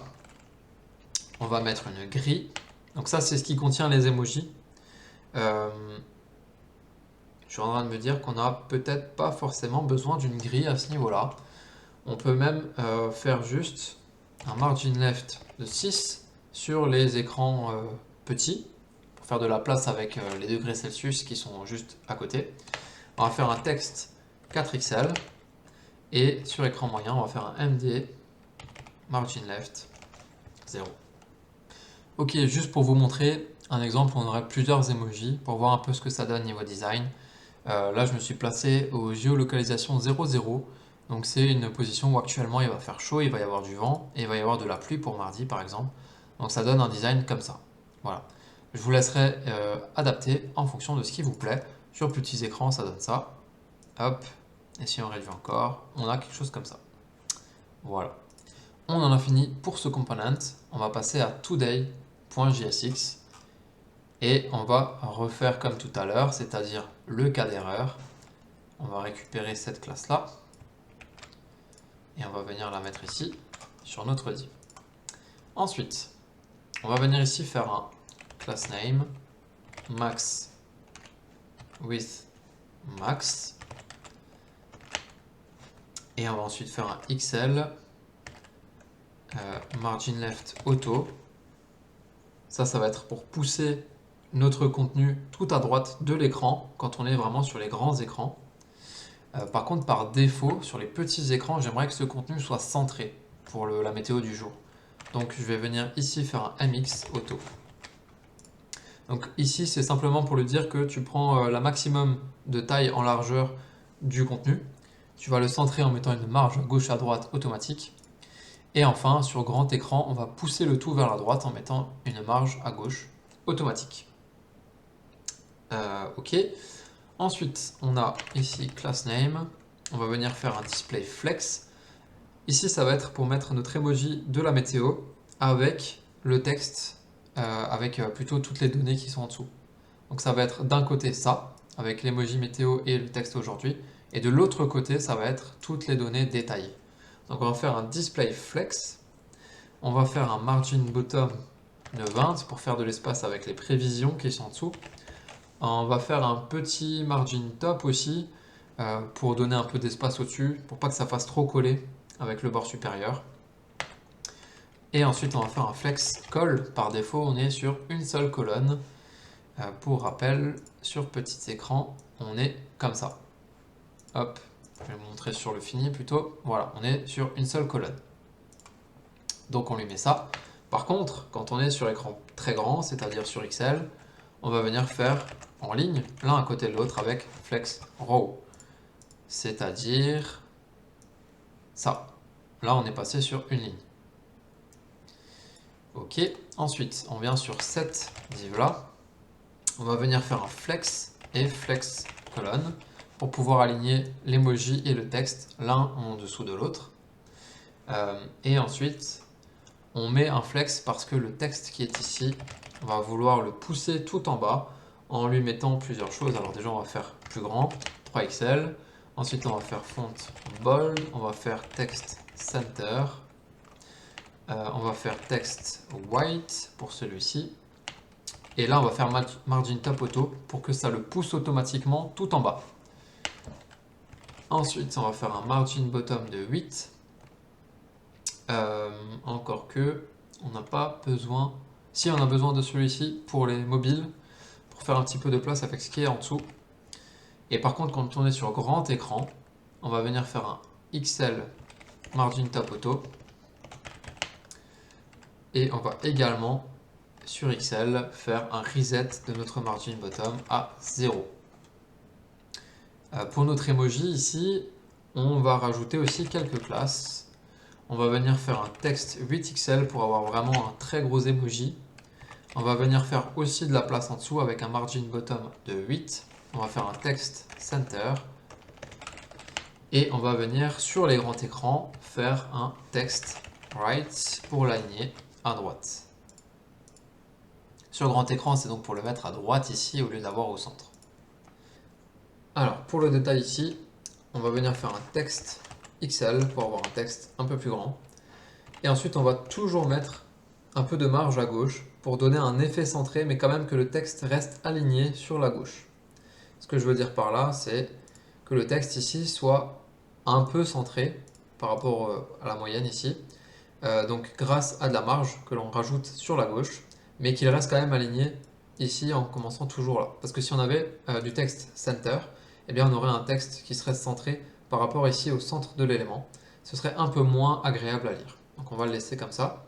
Speaker 1: On va mettre une grille. Donc ça, c'est ce qui contient les emojis. Je suis en train de me dire qu'on n'a peut-être pas forcément besoin d'une grille à ce niveau-là. On peut même faire juste un margin left de 6 sur les écrans petits pour faire de la place avec les degrés Celsius qui sont juste à côté. On va faire un texte 4XL et sur écran moyen, on va faire un MD margin left 0. Ok, juste pour vous montrer un exemple, on aurait plusieurs emojis pour voir un peu ce que ça donne niveau design. Là, je me suis placé aux géolocalisation 00. Donc c'est une position où actuellement il va faire chaud, il va y avoir du vent et il va y avoir de la pluie pour mardi par exemple. Donc ça donne un design comme ça. Voilà. Je vous laisserai adapter en fonction de ce qui vous plaît. Sur petits écrans, ça donne ça. Hop. Et si on réduit encore, on a quelque chose comme ça. Voilà. On en a fini pour ce component. On va passer à today.jsx et on va refaire comme tout à l'heure, c'est-à-dire le cas d'erreur. On va récupérer cette classe-là. Et on va venir la mettre ici, sur notre div. Ensuite, on va venir ici faire un class name max with max. Et on va ensuite faire un XL margin left auto. Ça va être pour pousser notre contenu tout à droite de l'écran quand on est vraiment sur les grands écrans. Par contre, par défaut, sur les petits écrans, j'aimerais que ce contenu soit centré pour la météo du jour. Donc je vais venir ici faire un MX auto. Donc ici, c'est simplement pour lui dire que tu prends la maximum de taille en largeur du contenu. Tu vas le centrer en mettant une marge gauche à droite automatique. Et enfin, sur grand écran, on va pousser le tout vers la droite en mettant une marge à gauche automatique. Ok. Ensuite, on a ici class name. On va venir faire un display flex. Ici, ça va être pour mettre notre emoji de la météo avec le texte, avec plutôt toutes les données qui sont en dessous. Donc ça va être d'un côté ça, avec l'emoji météo et le texte aujourd'hui, et de l'autre côté, ça va être toutes les données détaillées. Donc on va faire un display flex. On va faire un margin bottom de 20 pour faire de l'espace avec les prévisions qui sont en dessous. On va faire un petit margin top aussi pour donner un peu d'espace au-dessus, pour pas que ça fasse trop coller avec le bord supérieur. Et ensuite, on va faire un flex call. Par défaut, on est sur une seule colonne. Pour rappel, sur petit écran, on est comme ça. Hop, je vais vous montrer sur le fini plutôt. Voilà, on est sur une seule colonne. Donc on lui met ça. Par contre, quand on est sur écran très grand, c'est-à-dire sur Excel, on va venir faire en ligne, l'un à côté de l'autre avec Flex Row. C'est-à-dire ça. Là, on est passé sur une ligne. Ok, ensuite, on vient sur cette div-là. On va venir faire un flex et flex colonne pour pouvoir aligner l'emoji et le texte l'un en dessous de l'autre. Et ensuite, on met un flex parce que le texte qui est ici, on va vouloir le pousser tout en bas en lui mettant plusieurs choses. Alors déjà, on va faire plus grand, 3XL. Ensuite, on va faire font bold, on va faire text center. On va faire text white pour celui-ci. Et là, on va faire margin top auto pour que ça le pousse automatiquement tout en bas. Ensuite, on va faire un margin bottom de 8. Encore que, on n'a pas besoin... Si, on a besoin de celui-ci pour les mobiles, pour faire un petit peu de place avec ce qui est en dessous. Et par contre, quand on est sur grand écran, on va venir faire un XL margin top auto. Et on va également, sur XL, faire un reset de notre margin bottom à 0. Pour notre emoji ici, on va rajouter aussi quelques classes. On va venir faire un texte 8XL pour avoir vraiment un très gros emoji. On va venir faire aussi de la place en dessous avec un margin bottom de 8. On va faire un text center. Et on va venir sur les grands écrans faire un text right pour l'aligner à droite. Sur grand écran, c'est donc pour le mettre à droite ici au lieu d'avoir au centre. Alors, pour le détail ici, on va venir faire un texte XL pour avoir un texte un peu plus grand. Et ensuite, on va toujours mettre un peu de marge à gauche pour donner un effet centré, mais quand même que le texte reste aligné sur la gauche. Ce que je veux dire par là, c'est que le texte ici soit un peu centré par rapport à la moyenne ici. Donc grâce à de la marge que l'on rajoute sur la gauche, mais qu'il reste quand même aligné ici en commençant toujours là. Parce que si on avait du texte center, eh bien on aurait un texte qui serait centré par rapport ici au centre de l'élément. Ce serait un peu moins agréable à lire. Donc on va le laisser comme ça.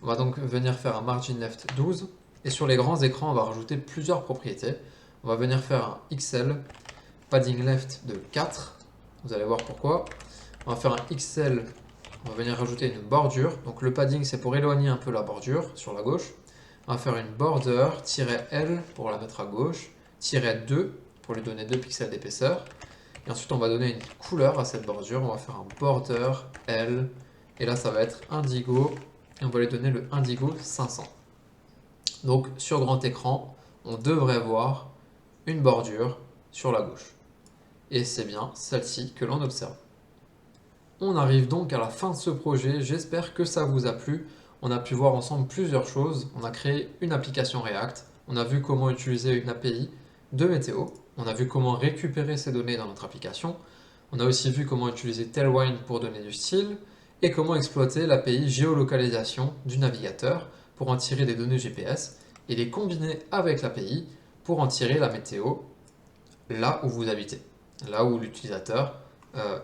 Speaker 1: On va donc venir faire un margin left 12. Et sur les grands écrans, on va rajouter plusieurs propriétés. On va venir faire un XL padding left de 4. Vous allez voir pourquoi. On va faire un XL, on va venir rajouter une bordure. Donc le padding, c'est pour éloigner un peu la bordure sur la gauche. On va faire une border, -L pour la mettre à gauche, -2 pour lui donner 2 pixels d'épaisseur. Et ensuite, on va donner une couleur à cette bordure. On va faire un border L. Et là, ça va être indigo. Et on va lui donner le indigo 500. Donc, sur grand écran, on devrait voir une bordure sur la gauche. Et c'est bien celle-ci que l'on observe. On arrive donc à la fin de ce projet. J'espère que ça vous a plu. On a pu voir ensemble plusieurs choses. On a créé une application React. On a vu comment utiliser une API de météo. On a vu comment récupérer ces données dans notre application. On a aussi vu comment utiliser Tailwind pour donner du style et comment exploiter l'API géolocalisation du navigateur pour en tirer des données GPS et les combiner avec l'API pour en tirer la météo là où vous habitez, là où l'utilisateur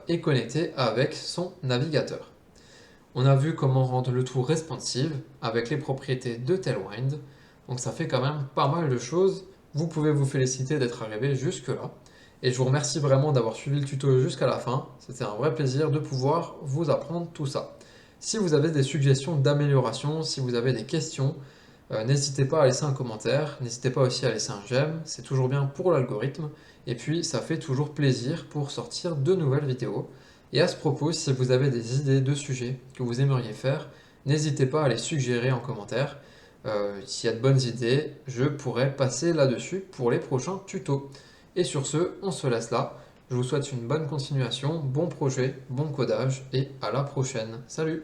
Speaker 1: est connecté avec son navigateur. On a vu comment rendre le tout responsive avec les propriétés de Tailwind. Donc ça fait quand même pas mal de choses. Vous pouvez vous féliciter d'être arrivé jusque-là. Et je vous remercie vraiment d'avoir suivi le tuto jusqu'à la fin. C'était un vrai plaisir de pouvoir vous apprendre tout ça. Si vous avez des suggestions d'amélioration, si vous avez des questions, n'hésitez pas à laisser un commentaire. N'hésitez pas aussi à laisser un j'aime. C'est toujours bien pour l'algorithme. Et puis ça fait toujours plaisir pour sortir de nouvelles vidéos. Et à ce propos, si vous avez des idées de sujets que vous aimeriez faire, n'hésitez pas à les suggérer en commentaire. S'il y a de bonnes idées, je pourrais passer là-dessus pour les prochains tutos. Et sur ce, on se laisse là. Je vous souhaite une bonne continuation, bon projet, bon codage et à la prochaine. Salut!